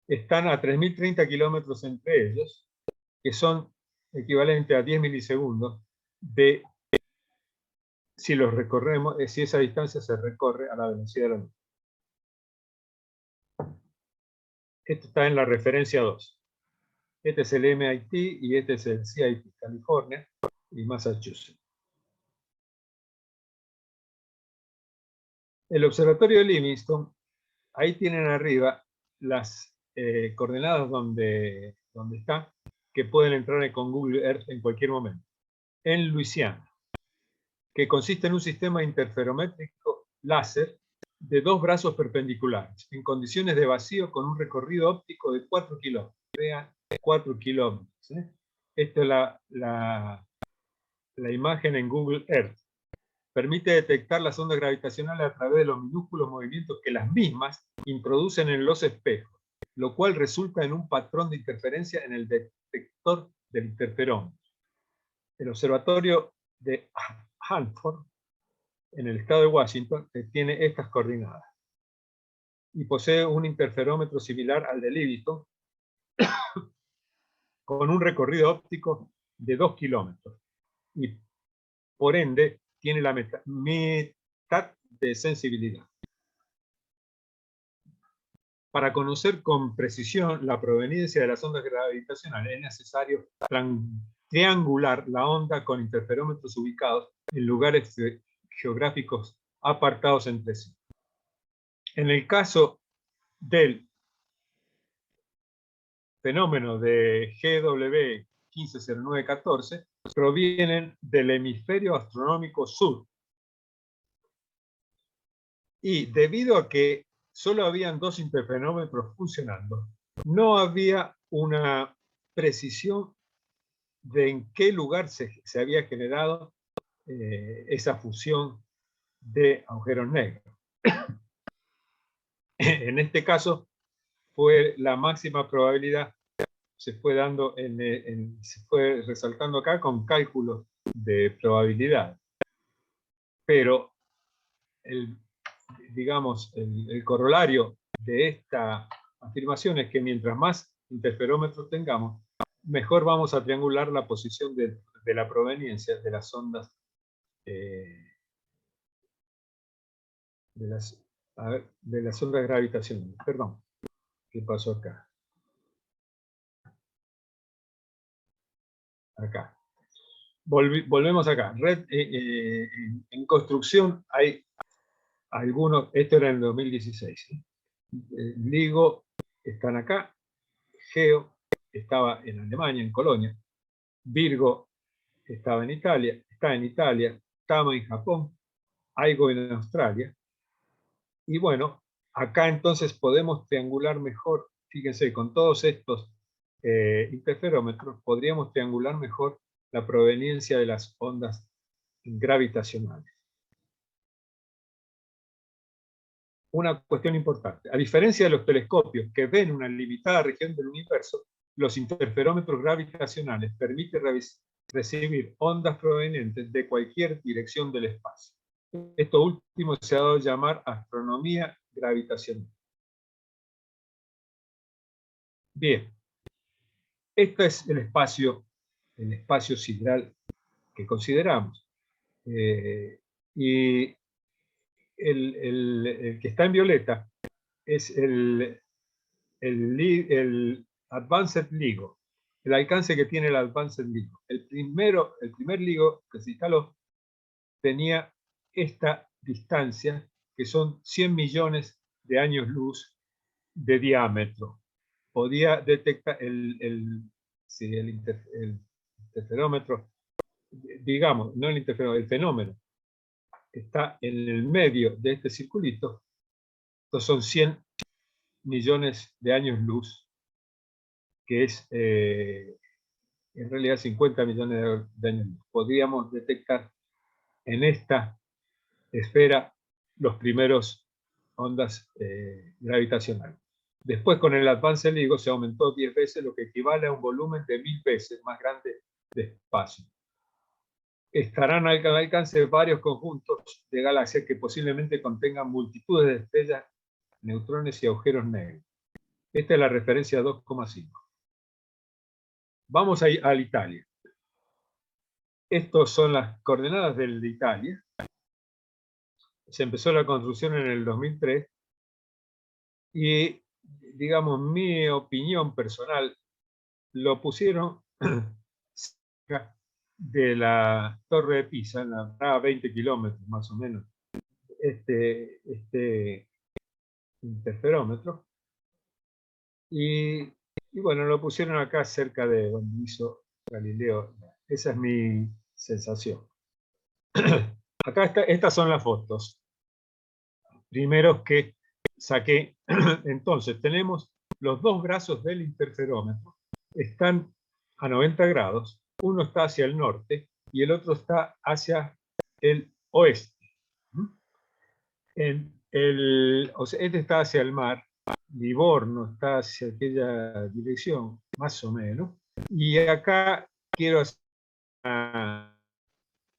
S1: Están a 3030 kilómetros entre ellos, que son equivalentes a 10 milisegundos de si los recorremos, si esa distancia se recorre a la velocidad de la luz. Esto está en la referencia 2. Este es el MIT y este es el CIT, California y Massachusetts. El observatorio de Livingston, ahí tienen arriba las coordenadas donde está, que pueden entrar con Google Earth en cualquier momento. En Luisiana, que consiste en un sistema interferométrico láser de dos brazos perpendiculares, en condiciones de vacío con un recorrido óptico de 4 kilómetros. Vean, 4 kilómetros. Esta es la imagen en Google Earth. Permite detectar las ondas gravitacionales a través de los minúsculos movimientos que las mismas introducen en los espejos, lo cual resulta en un patrón de interferencia en el detector del interferómetro. El observatorio de Hanford, en el estado de Washington, tiene estas coordenadas y posee un interferómetro similar al de Livingston con un recorrido óptico de 2 kilómetros y por ende tiene la mitad de sensibilidad. Para conocer con precisión la proveniencia de las ondas gravitacionales es necesario triangular la onda con interferómetros ubicados en lugares geográficos apartados entre sí. En el caso del fenómeno de GW 150914, provienen del hemisferio astronómico sur. Y debido a que solo habían dos interferómetros funcionando, no había una precisión de en qué lugar se había generado esa fusión de agujeros negros. En este caso, fue la máxima probabilidad, se fue dando se fue resaltando acá con cálculos de probabilidad. Pero digamos, el corolario de esta afirmación es que mientras más interferómetros tengamos, mejor vamos a triangular la posición de la proveniencia de las ondas de las ondas gravitacionales. Perdón, ¿qué pasó acá? Acá. Volvemos acá. En construcción hay algunos, esto era en el 2016. LIGO están acá, GEO estaba en Alemania, en Colonia, Virgo estaba en Italia, está en Italia, TAMA en Japón, AIGO en Australia. Y bueno, acá entonces podemos triangular mejor, fíjense, con todos estos interferómetros, podríamos triangular mejor la proveniencia de las ondas gravitacionales. Una cuestión importante. A diferencia de los telescopios que ven una limitada región del universo, los interferómetros gravitacionales permiten recibir ondas provenientes de cualquier dirección del espacio. Esto último se ha dado a llamar astronomía gravitacional. Bien, este es el espacio sideral que consideramos. Y el que está en violeta es el Advanced LIGO, el alcance que tiene el Advanced LIGO. El primer LIGO que se instaló tenía esta distancia, que son 100 millones de años luz de diámetro. Podía detectar el interferómetro, digamos, no el interferómetro, el fenómeno, está en el medio de este circulito. Estos son 100 millones de años luz, que es en realidad 50 millones de años luz. Podríamos detectar en esta esfera los primeros ondas gravitacionales. Después, con el Advanced LIGO se aumentó 10 veces, lo que equivale a un volumen de 1000 veces más grande de espacio. Estarán al alcance de varios conjuntos de galaxias que posiblemente contengan multitudes de estrellas, neutrones y agujeros negros. Esta es la referencia 2,5. Vamos a Italia. Estas son las coordenadas de Italia. Se empezó la construcción en el 2003 y, digamos, mi opinión personal, lo pusieron cerca de la Torre de Pisa, a 20 kilómetros más o menos, este interferómetro. Y bueno, lo pusieron acá cerca de donde hizo Galileo. Esa es mi sensación. Acá estas son las fotos. Primeros que saqué. Entonces, tenemos los dos brazos del interferómetro. Están a 90 grados. Uno está hacia el norte y el otro está hacia el oeste. O sea, este está hacia el mar. Livorno está hacia aquella dirección, más o menos. Y acá quiero hacer una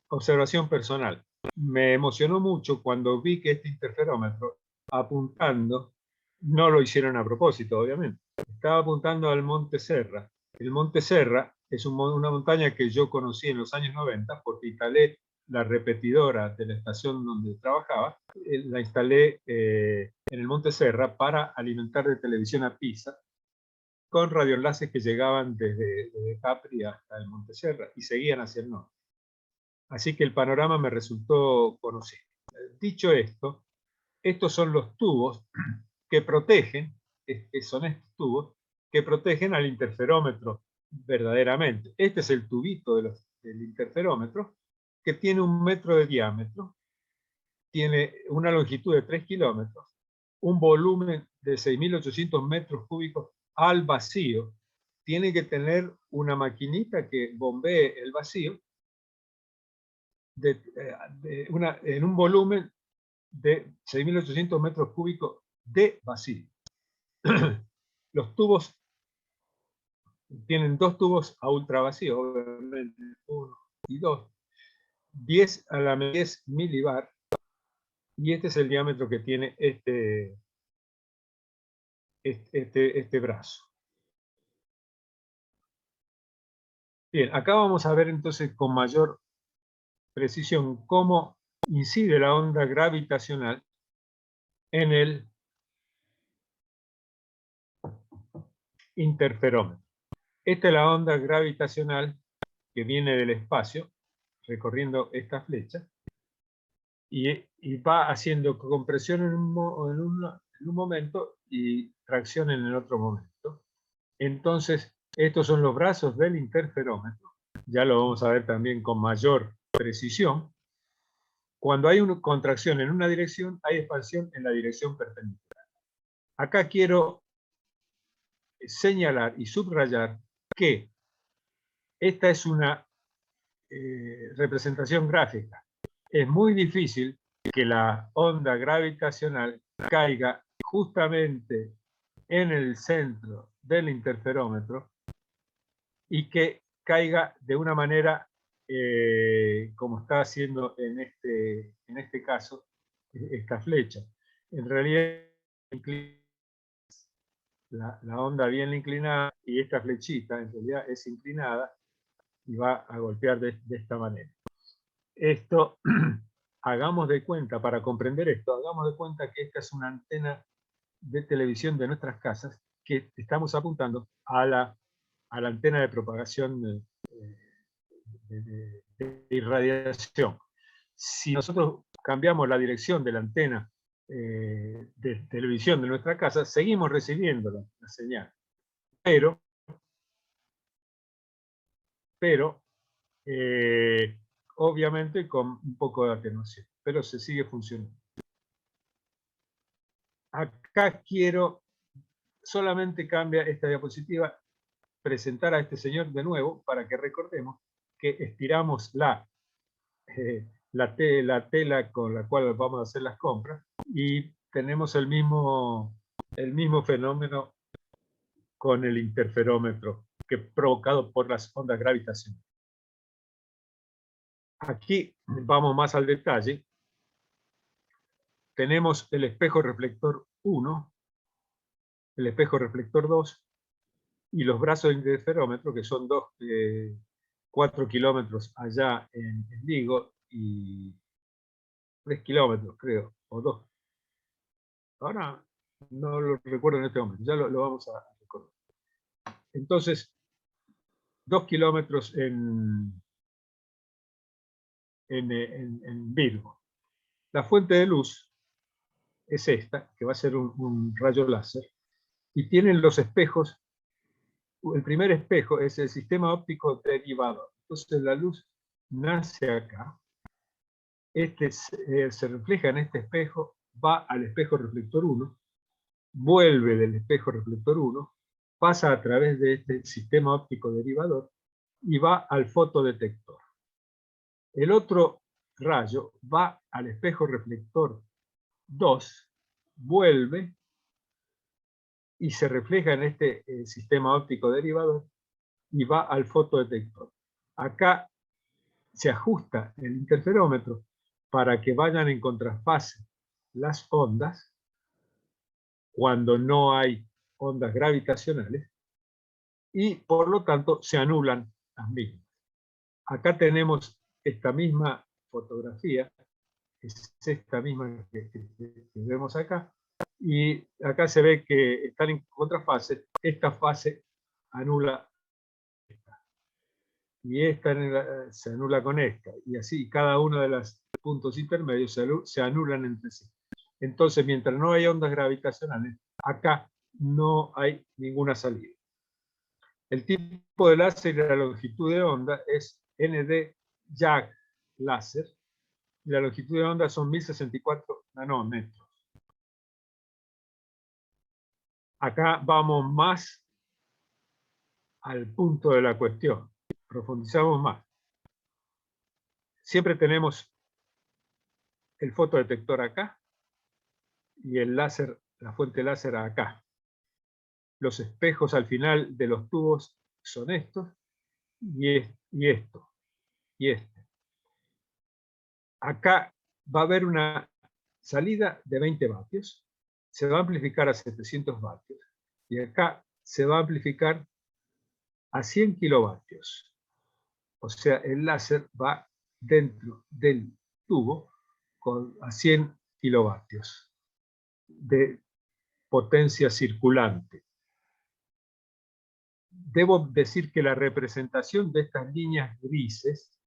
S1: observación personal. Me emocionó mucho cuando vi que este interferómetro, apuntando, no lo hicieron a propósito, obviamente, estaba apuntando al Monte Serra. El Monte Serra es una montaña que yo conocí en los años 90 porque instalé la repetidora de la estación donde trabajaba, la instalé en el Monte Serra para alimentar de televisión a Pisa con radioenlaces que llegaban desde Capri hasta el Monte Serra y seguían hacia el norte. Así que el panorama me resultó conocido. Dicho esto, estos son los tubos que protegen, son estos tubos que protegen al interferómetro verdaderamente. Este es el tubito del interferómetro, que tiene 1 metro de diámetro, tiene una longitud de 3 kilómetros, un volumen de 6.800 metros cúbicos al vacío. Tiene que tener una maquinita que bombee el vacío en un volumen de 6.800 metros cúbicos de vacío. Los tubos tienen 2 tubos a ultra vacío, obviamente, 1 y 2, 10 a la 10 milibar, y este es el diámetro que tiene este brazo. Bien, acá vamos a ver entonces con mayor precisión cómo incide la onda gravitacional en el interferómetro. Esta es la onda gravitacional que viene del espacio, recorriendo esta flecha, y va haciendo compresión en un momento y tracción en el otro momento. Entonces, estos son los brazos del interferómetro. Ya lo vamos a ver también con mayor precisión. Cuando hay una contracción en una dirección, hay expansión en la dirección perpendicular. Acá quiero señalar y subrayar que esta es una representación gráfica. Es muy difícil que la onda gravitacional caiga justamente en el centro del interferómetro y que caiga de una manera como está haciendo en este caso esta flecha. En realidad la onda bien inclinada y esta flechita en realidad es inclinada y va a golpear de esta manera. Esto, hagamos de cuenta, para comprender esto, hagamos de cuenta que esta es una antena de televisión de nuestras casas que estamos apuntando a la antena de propagación de irradiación. Si nosotros cambiamos la dirección de la antena de televisión de nuestra casa, seguimos recibiendo la señal, pero obviamente con un poco de atenuación, pero se sigue funcionando. Acá solamente cambia esta diapositiva presentar a este señor de nuevo para que recordemos que estiramos la tela con la cual vamos a hacer las compras y tenemos el mismo fenómeno con el interferómetro que provocado por las ondas gravitacionales. Aquí vamos más al detalle. Tenemos el espejo reflector 1, el espejo reflector 2 y los brazos del interferómetro, que son 4 kilómetros allá en Vigo y 3 kilómetros, creo, o 2. Ahora no lo recuerdo en este momento, ya lo vamos a recordar. Entonces, 2 kilómetros en Virgo. La fuente de luz es esta, que va a ser un rayo láser, y tienen los espejos. El primer espejo es el sistema óptico derivador. Entonces la luz nace acá, se refleja en este espejo, va al espejo reflector 1, vuelve del espejo reflector 1, pasa a través de este sistema óptico derivador y va al fotodetector. El otro rayo va al espejo reflector 2, vuelve y se refleja en este sistema óptico derivador y va al fotodetector. Acá se ajusta el interferómetro para que vayan en contrafase las ondas cuando no hay ondas gravitacionales y por lo tanto se anulan las mismas. Acá tenemos esta misma fotografía, es esta misma que vemos acá, y acá se ve que están en contrafase, esta fase anula esta, y esta se anula con esta, y así cada uno de los puntos intermedios se anulan entre sí. Entonces, mientras no hay ondas gravitacionales, acá no hay ninguna salida. El tipo de láser y la longitud de onda es ND-YAG láser, y la longitud de onda son 1064 nanómetros. Acá vamos más al punto de la cuestión, profundizamos más. Siempre tenemos el fotodetector acá y el láser, la fuente láser acá. Los espejos al final de los tubos son estos y esto y este. Acá va a haber una salida de 20 vatios, se va a amplificar a 700 vatios y acá se va a amplificar a 100 kilovatios. O sea, el láser va dentro del tubo a 100 kilovatios de potencia circulante. Debo decir que la representación de estas líneas grises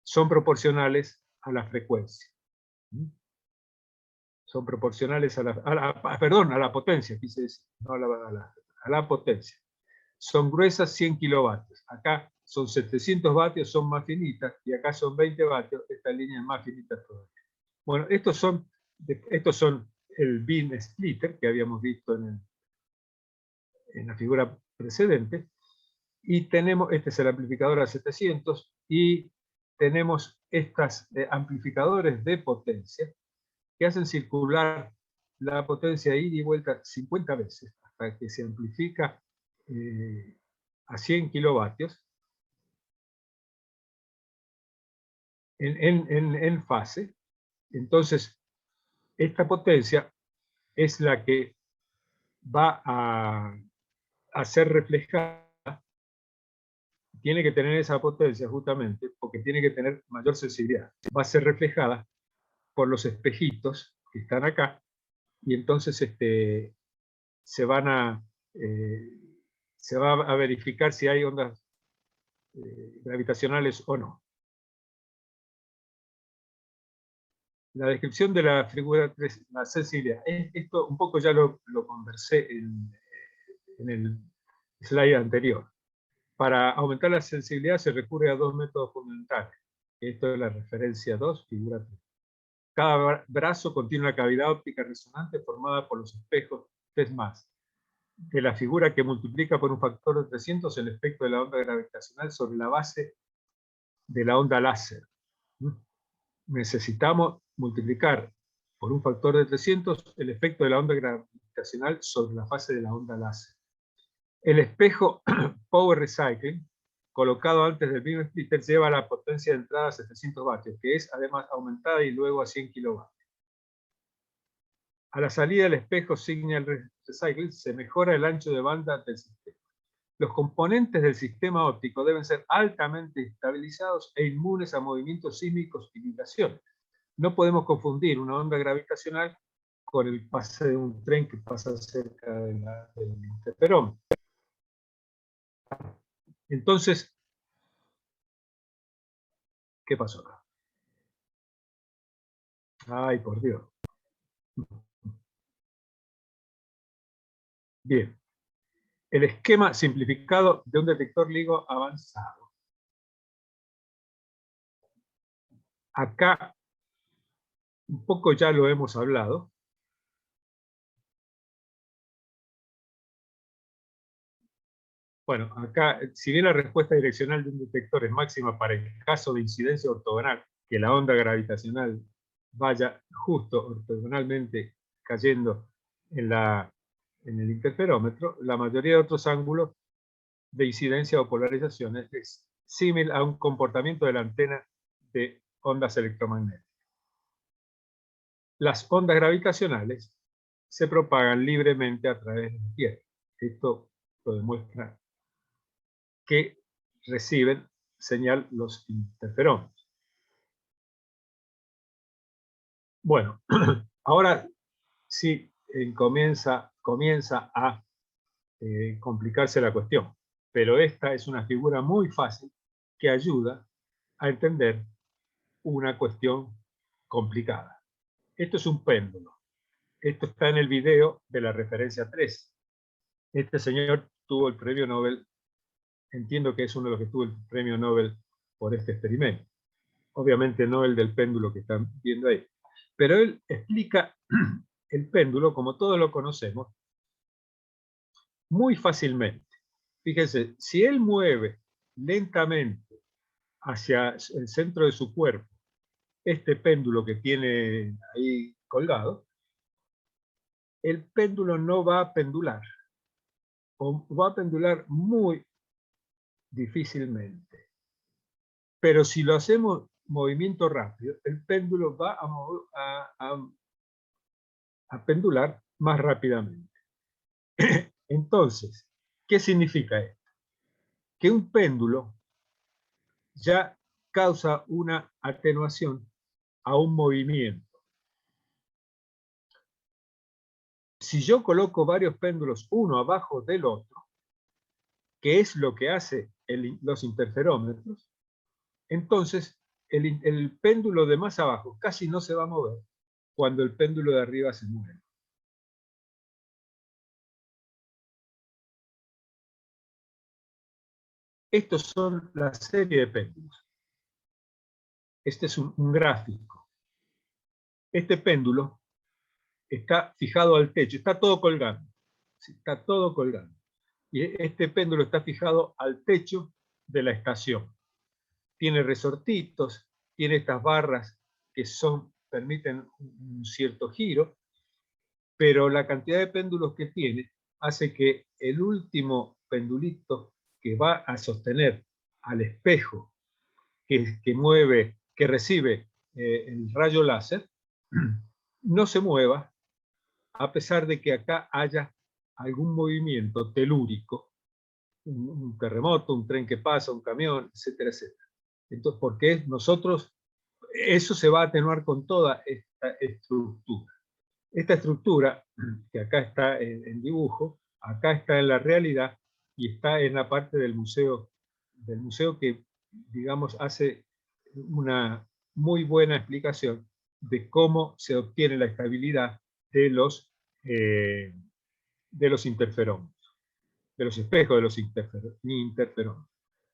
S1: son proporcionales a la frecuencia. Son proporcionales a la potencia, quise decir, no a la potencia. Son gruesas 100 kilovatios. Acá son 700 vatios, son más finitas, y acá son 20 vatios, esta línea es más finita todavía. Bueno, estos son el beam splitter que habíamos visto en la figura precedente, y tenemos, este es el amplificador a 700, y tenemos estos amplificadores de potencia que hacen circular la potencia ida y vuelta 50 veces hasta que se amplifica a 100 kilovatios en fase. Entonces, esta potencia es la que va a ser reflejada. Tiene que tener esa potencia justamente porque tiene que tener mayor sensibilidad. Va a ser reflejada por los espejitos que están acá, y entonces se va a verificar si hay ondas gravitacionales o no. La descripción de la figura 3, la sensibilidad. Esto un poco ya lo conversé en el slide anterior. Para aumentar la sensibilidad se recurre a dos métodos fundamentales. Esto es la referencia 2, figura 3. Cada brazo contiene una cavidad óptica resonante formada por los espejos 3+, de la figura que multiplica por un factor de 300 el efecto de la onda gravitacional sobre la base de la onda láser. Necesitamos multiplicar por un factor de 300 el efecto de la onda gravitacional sobre la fase de la onda láser. El espejo Power Recycling, colocado antes del beam splitter, lleva la potencia de entrada a 700 vatios, que es además aumentada y luego a 100 kilovatios. A la salida del espejo Signal Recycling se mejora el ancho de banda del sistema. Los componentes del sistema óptico deben ser altamente estabilizados e inmunes a movimientos sísmicos y vibraciones. No podemos confundir una onda gravitacional con el pase de un tren que pasa cerca del interferómetro. Entonces, ¿qué pasó acá? Ay, por Dios. Bien. El esquema simplificado de un detector LIGO avanzado. Acá, un poco ya lo hemos hablado. Bueno, acá, si bien la respuesta direccional de un detector es máxima para el caso de incidencia ortogonal, que la onda gravitacional vaya justo ortogonalmente cayendo en el interferómetro, la mayoría de otros ángulos de incidencia o polarizaciones es similar a un comportamiento de la antena de ondas electromagnéticas. Las ondas gravitacionales se propagan libremente a través de la Tierra. Esto lo demuestra que reciben señal los interferómetros. Bueno, ahora sí comienza a complicarse la cuestión, pero esta es una figura muy fácil que ayuda a entender una cuestión complicada. Esto es un péndulo. Esto está en el video de la referencia 3. Este señor tuvo el premio Nobel, entiendo que es uno de los que tuvo el premio Nobel por este experimento. Obviamente no el del péndulo que están viendo ahí. Pero él explica el péndulo, como todos lo conocemos, muy fácilmente. Fíjense, si él mueve lentamente hacia el centro de su cuerpo este péndulo que tiene ahí colgado, el péndulo no va a pendular, o va a pendular muy difícilmente. Pero si lo hacemos movimiento rápido, el péndulo va a pendular más rápidamente. Entonces, ¿qué significa esto? Que un péndulo ya causa una atenuación a un movimiento. Si yo coloco varios péndulos uno abajo del otro, que es lo que hace los interferómetros, entonces el péndulo de más abajo casi no se va a mover cuando el péndulo de arriba se mueve. Estos son la serie de péndulos. Este es un gráfico. Este péndulo está fijado al techo, está todo colgando. Está todo colgando. Y este péndulo está fijado al techo de la estación. Tiene resortitos, tiene estas barras que permiten un cierto giro, pero la cantidad de péndulos que tiene hace que el último pendulito que va a sostener al espejo que recibe el rayo láser, no se mueva, a pesar de que acá haya algún movimiento telúrico, un terremoto, un tren que pasa, un camión, etcétera, etcétera. Entonces, porque eso se va a atenuar con toda esta estructura. Esta estructura, que acá está en dibujo, acá está en la realidad y está en la parte del museo que, digamos, hace una muy buena explicación de cómo se obtiene la estabilidad de los interferómetros, de los espejos de los interferómetros.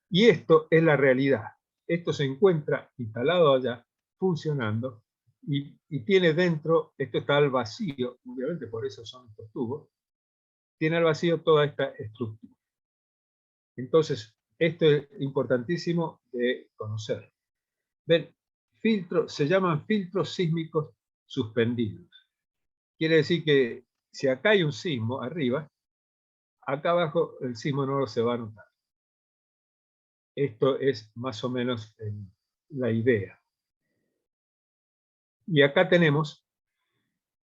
S1: Y esto es la realidad. Esto se encuentra instalado allá, funcionando, y tiene dentro, esto está al vacío, obviamente por eso son estos tubos, tiene al vacío toda esta estructura. Entonces, esto es importantísimo de conocer. Ven, se llaman filtros sísmicos suspendidos. Quiere decir que si acá hay un sismo arriba, acá abajo el sismo no se va a notar. Esto es más o menos la idea. Y acá tenemos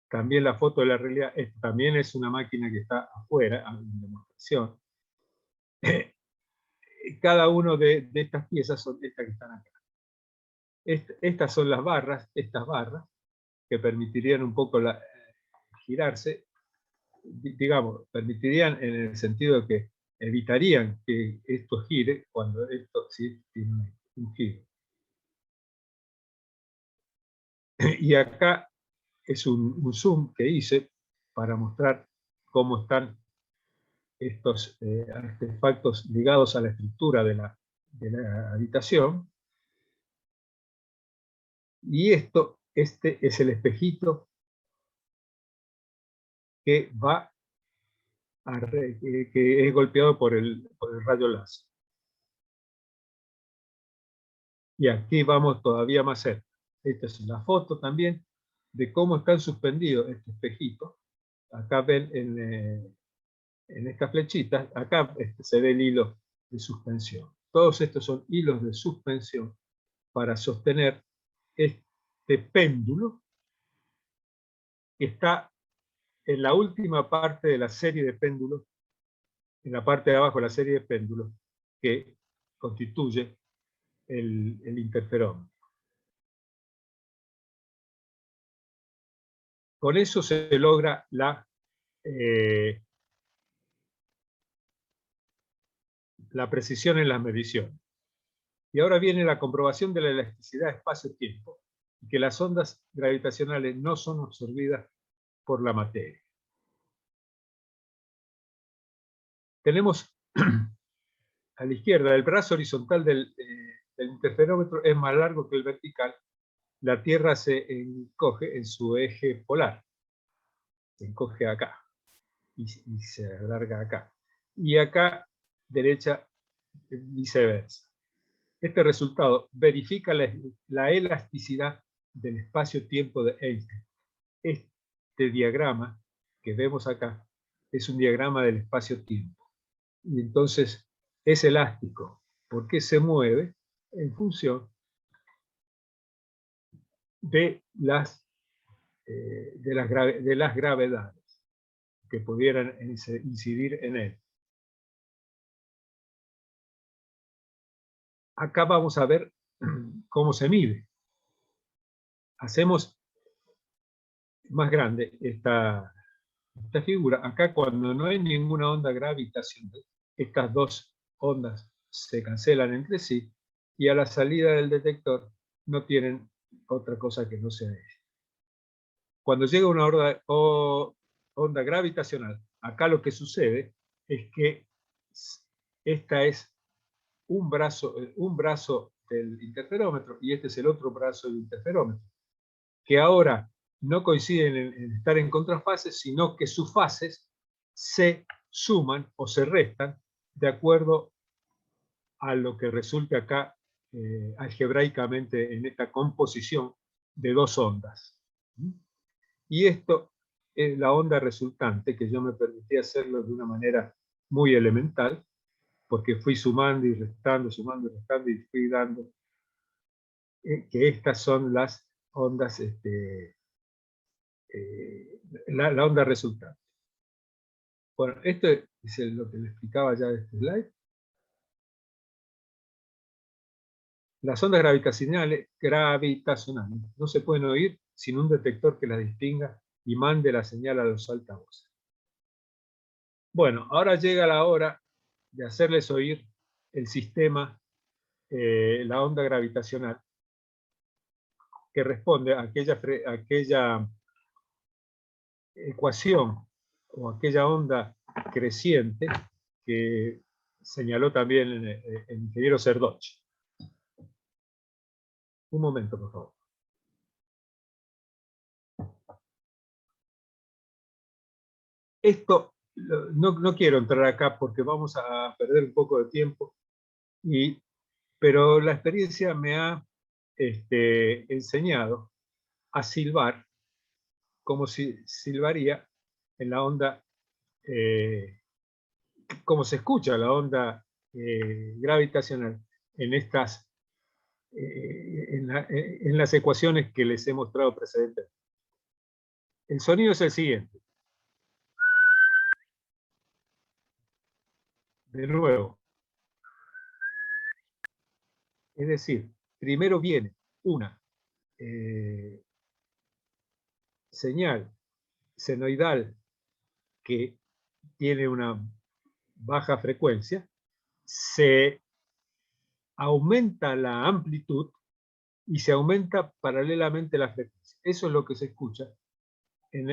S1: también la foto de la realidad. También es una máquina que está afuera, en demostración. Cada una de estas piezas son estas que están acá. Estas son las barras, estas barras, que permitirían un poco girarse, digamos, permitirían en el sentido de que evitarían que esto gire cuando esto sí tiene un giro. Y acá es un zoom que hice para mostrar cómo están estos artefactos ligados a la estructura de la habitación. Y este es el espejito que que es golpeado por el rayo láser. Y aquí vamos todavía más cerca. Esta es la foto también de cómo están suspendidos este espejito. Acá ven en estas flechitas, acá se ve el hilo de suspensión. Todos estos son hilos de suspensión para sostener este péndulo que está en la última parte de la serie de péndulos, en la parte de abajo de la serie de péndulos, que constituye el interferómetro. Con eso se logra la precisión en las mediciones. Y ahora viene la comprobación de la elasticidad espacio-tiempo, y que las ondas gravitacionales no son absorbidas por la materia. Tenemos a la izquierda, el brazo horizontal del interferómetro es más largo que el vertical. La Tierra se encoge en su eje polar. Se encoge acá y se alarga acá. Y acá, derecha, viceversa. Este resultado verifica la elasticidad del espacio-tiempo de Einstein. Este diagrama que vemos acá es un diagrama del espacio-tiempo. Y entonces es elástico porque se mueve en función de las gravedades que pudieran incidir en él. Acá vamos a ver cómo se mide. Hacemos más grande esta figura. Acá, cuando no hay ninguna onda gravitacional, estas dos ondas se cancelan entre sí y a la salida del detector no tienen otra cosa que no sea esto. Cuando llega una onda gravitacional, acá lo que sucede es que esta es un brazo del interferómetro y este es el otro brazo del interferómetro, que ahora no coinciden en estar en contrafases, sino que sus fases se suman o se restan de acuerdo a lo que resulta acá algebraicamente en esta composición de dos ondas. Y esto es la onda resultante, que yo me permití hacerlo de una manera muy elemental, porque fui sumando y restando y fui dando que estas son las ondas, la onda resultante. Bueno, esto es lo que le explicaba ya de este slide. Las ondas gravitacionales no se pueden oír sin un detector que las distinga y mande la señal a los altavoces. Bueno, ahora llega la hora de hacerles oír el sistema, la onda gravitacional, que responde a aquella ecuación o aquella onda creciente que señaló también el ingeniero Serdocci. Un momento, por favor. Esto no quiero entrar acá porque vamos a perder un poco de tiempo, pero la experiencia me ha enseñado a silbar como si silbaría en la onda, como se escucha la onda gravitacional en estas, en las ecuaciones que les he mostrado precedentemente. El sonido es el siguiente. De nuevo. Es decir, primero viene una señal senoidal que tiene una baja frecuencia, se aumenta la amplitud y se aumenta paralelamente la frecuencia. Eso es lo que se escucha en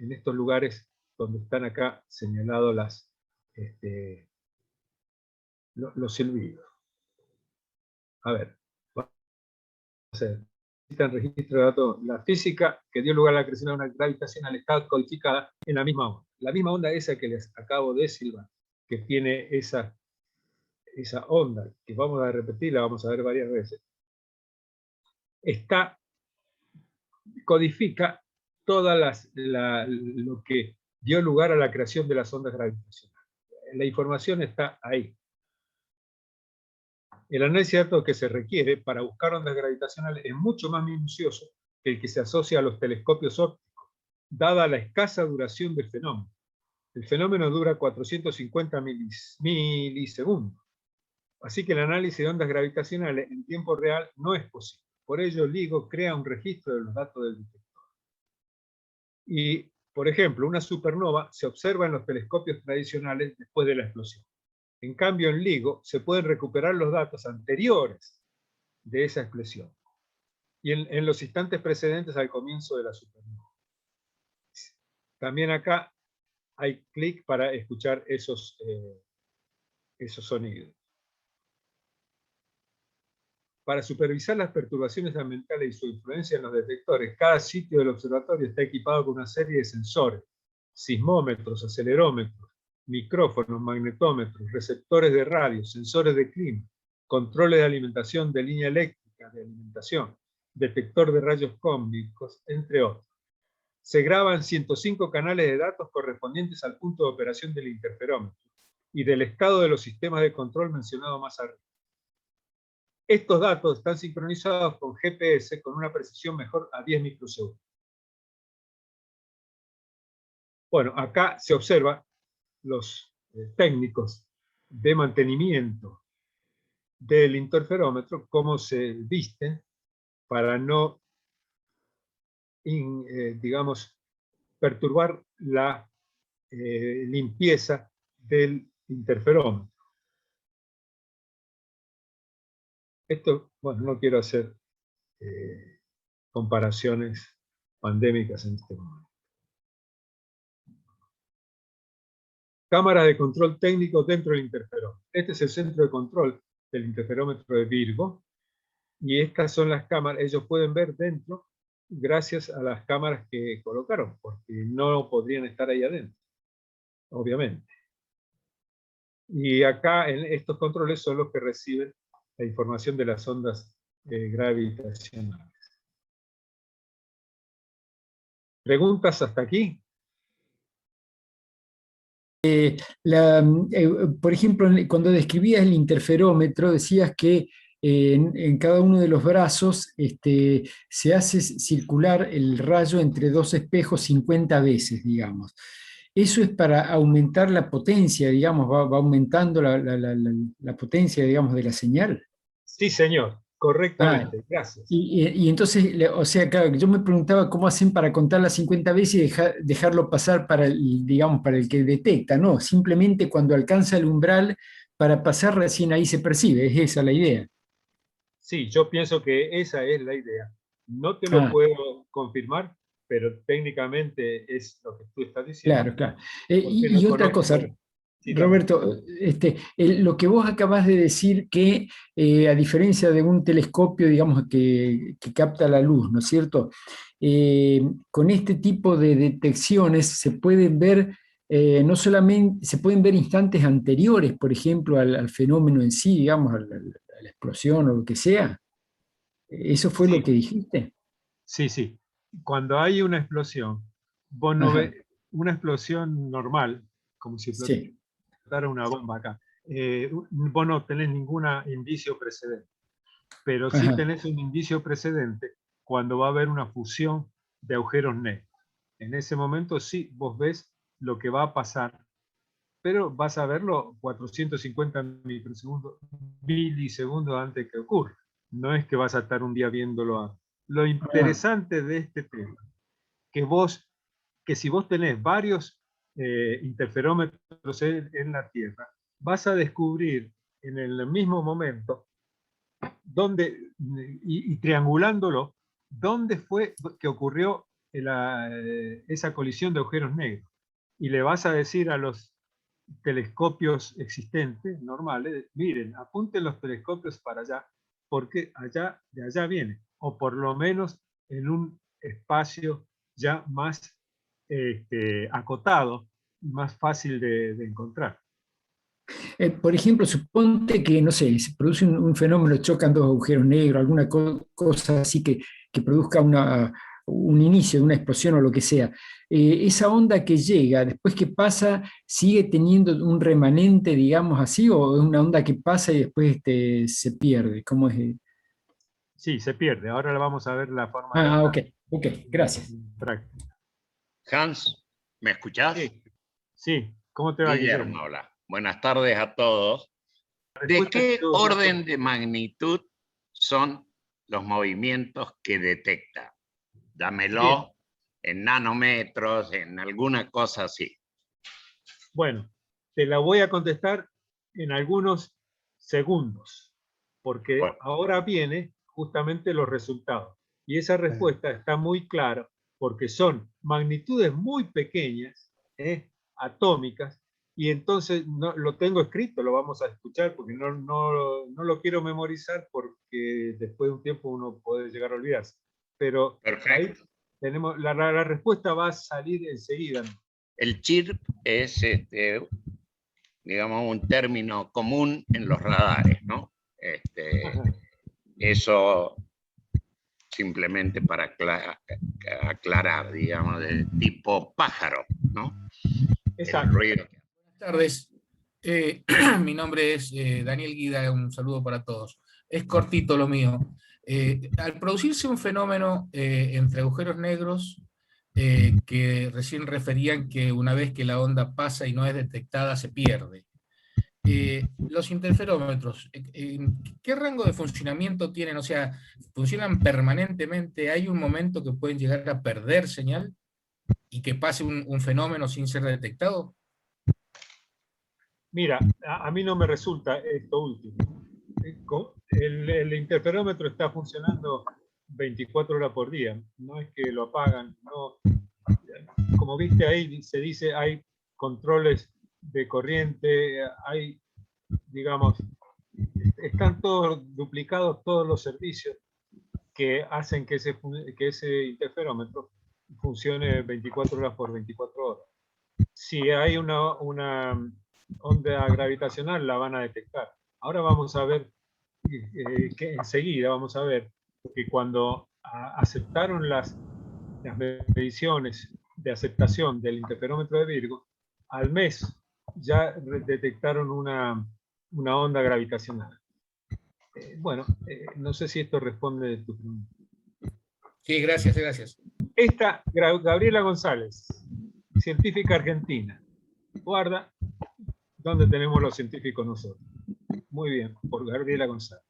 S1: estos lugares donde están acá señalados los silbidos. A ver, vamos a hacer. El registro de datos, la física que dio lugar a la creación de una gravitacional está codificada en la misma onda. La misma onda esa que les acabo de silbar, que tiene esa onda, que vamos a repetir, la vamos a ver varias veces, codifica lo que dio lugar a la creación de las ondas gravitacionales. La información está ahí. El análisis de datos que se requiere para buscar ondas gravitacionales es mucho más minucioso que el que se asocia a los telescopios ópticos, dada la escasa duración del fenómeno. El fenómeno dura 450 milisegundos. Así que el análisis de ondas gravitacionales en tiempo real no es posible. Por ello, LIGO crea un registro de los datos del detector. Y, por ejemplo, una supernova se observa en los telescopios tradicionales después de la explosión. En cambio, en LIGO se pueden recuperar los datos anteriores de esa explosión y en los instantes precedentes al comienzo de la supernova. También acá hay clic para escuchar esos sonidos. Para supervisar las perturbaciones ambientales y su influencia en los detectores, cada sitio del observatorio está equipado con una serie de sensores, sismómetros, acelerómetros, micrófonos, magnetómetros, receptores de radio, sensores de clima, controles de alimentación de línea eléctrica, de alimentación, detector de rayos cósmicos, entre otros. Se graban 105 canales de datos correspondientes al punto de operación del interferómetro y del estado de los sistemas de control mencionado más arriba. Estos datos están sincronizados con GPS con una precisión mejor a 10 microsegundos. Bueno, acá se observa los técnicos de mantenimiento del interferómetro, cómo se visten para no, digamos, perturbar la limpieza del interferómetro. Esto, bueno, no quiero hacer comparaciones pandémicas en este momento. Cámaras de control técnico dentro del interferómetro. Este es el centro de control del interferómetro de Virgo. Y estas son las cámaras, ellos pueden ver dentro gracias a las cámaras que colocaron, porque no podrían estar ahí adentro, obviamente. Y acá en estos controles son los que reciben la información de las ondas gravitacionales. ¿Preguntas hasta aquí?
S3: Por ejemplo, cuando describías el interferómetro, decías que en cada uno de los brazos se hace circular el rayo entre dos espejos 50 veces, digamos. Eso es para aumentar la potencia, digamos, va aumentando la potencia, digamos, de la señal.
S1: Sí, señor, correctamente, gracias.
S3: Y entonces, o sea, claro, yo me preguntaba cómo hacen para contar las 50 veces y dejarlo pasar para digamos, para el que detecta, ¿no? Simplemente cuando alcanza el umbral para pasar recién ahí se percibe, es esa la idea.
S1: Sí, yo pienso que esa es la idea. No te lo puedo confirmar, pero técnicamente es lo que tú estás diciendo.
S3: Claro, claro. Y otra cosa,
S1: Sí,
S3: Roberto, lo que vos acabás de decir que a diferencia de un telescopio, digamos, que capta la luz, ¿no es cierto? Con este tipo de detecciones se pueden ver, no solamente, se pueden ver instantes anteriores, por ejemplo, al fenómeno en sí, digamos, a la explosión o lo que sea. ¿Eso fue lo
S1: sí,
S3: que dijiste?
S1: sí, sí. Cuando hay una explosión, vos no
S3: Ajá,
S1: ves una explosión normal, como si
S3: sí,
S1: explotara una bomba acá. Vos no tenés ningún indicio precedente, pero sí
S3: ajá.
S1: tenés un indicio precedente cuando va a haber una fusión de agujeros negros. En ese momento sí, vos ves lo que va a pasar, pero vas a verlo 450 milisegundos antes que ocurra. No es que vas a estar un día viéndolo. Lo
S3: Ah,
S1: interesante de este tema, que vos, que si vos tenés varios interferómetros en la Tierra, vas a descubrir en el mismo momento dónde, y triangulándolo, dónde fue que ocurrió esa colisión de agujeros negros. Y le vas a decir a los telescopios existentes, normales, miren, apunten los telescopios para allá, porque allá, de allá viene, o por lo menos en un espacio ya más acotado y más fácil de encontrar.
S3: por ejemplo, suponte que, no sé, se produce un fenómeno, chocan dos agujeros negros, alguna cosa así que produzca un inicio de una explosión o lo que sea. Esa onda que llega, después que pasa, ¿sigue teniendo un remanente, digamos así, o es una onda que pasa y después se pierde? ¿Cómo es?
S1: Sí, se pierde. Ahora vamos a ver la forma de
S3: Ah, ok,
S1: hacerlo
S3: ok, gracias.
S1: en práctica.
S4: Hans, ¿me escuchás?
S1: Sí, sí. ¿Cómo te va,
S4: Guillermo
S1: Guillermo?
S4: habla. Buenas tardes a todos.
S1: La
S4: ¿De
S1: respuesta que
S4: qué
S1: yo
S4: orden de magnitud son los movimientos que detecta?
S1: bien,
S4: Dámelo en nanómetros, en alguna cosa así.
S1: bueno, te la voy a contestar en algunos segundos, porque
S4: Bueno,
S1: ahora viene justamente los resultados. Y esa respuesta está muy clara, porque son magnitudes muy pequeñas, atómicas, y entonces no, lo tengo escrito, lo vamos a escuchar, porque no lo quiero memorizar, porque después de un tiempo uno puede llegar a olvidarse. Pero ahí
S4: perfecto.
S1: tenemos, la respuesta va a salir enseguida.
S4: El chirp es, digamos, un término común en los radares, ¿no? Eso simplemente para aclarar, digamos, de tipo pájaro, ¿no? El
S1: Exacto.
S4: ruido.
S5: Buenas tardes. Mi nombre es Daniel Guida, un saludo para todos. Es cortito lo mío. Al producirse un fenómeno entre agujeros negros, que recién referían que una vez que la onda pasa y no es detectada, se pierde. Los interferómetros, ¿qué rango de funcionamiento tienen? O sea, ¿funcionan permanentemente? ¿Hay un momento que pueden llegar a perder señal y que pase un fenómeno sin ser detectado?
S1: Mira, a mí no me resulta esto último. El interferómetro está funcionando 24 horas por día. No es que lo apagan. No. Como viste ahí, se dice hay controles de corriente, hay, digamos, están todos duplicados todos los servicios que hacen que ese interferómetro funcione 24 horas por 24 horas. Si hay una onda gravitacional, la van a detectar. Ahora vamos a ver, que enseguida vamos a ver que cuando aceptaron las mediciones de aceptación del interferómetro de Virgo, al mes ya detectaron una onda gravitacional. Bueno, no sé si esto responde a tu pregunta.
S5: Sí, gracias, gracias.
S1: Esta, Gabriela González, científica argentina. Guarda, ¿dónde tenemos los científicos nosotros? Muy bien, por Gabriela González.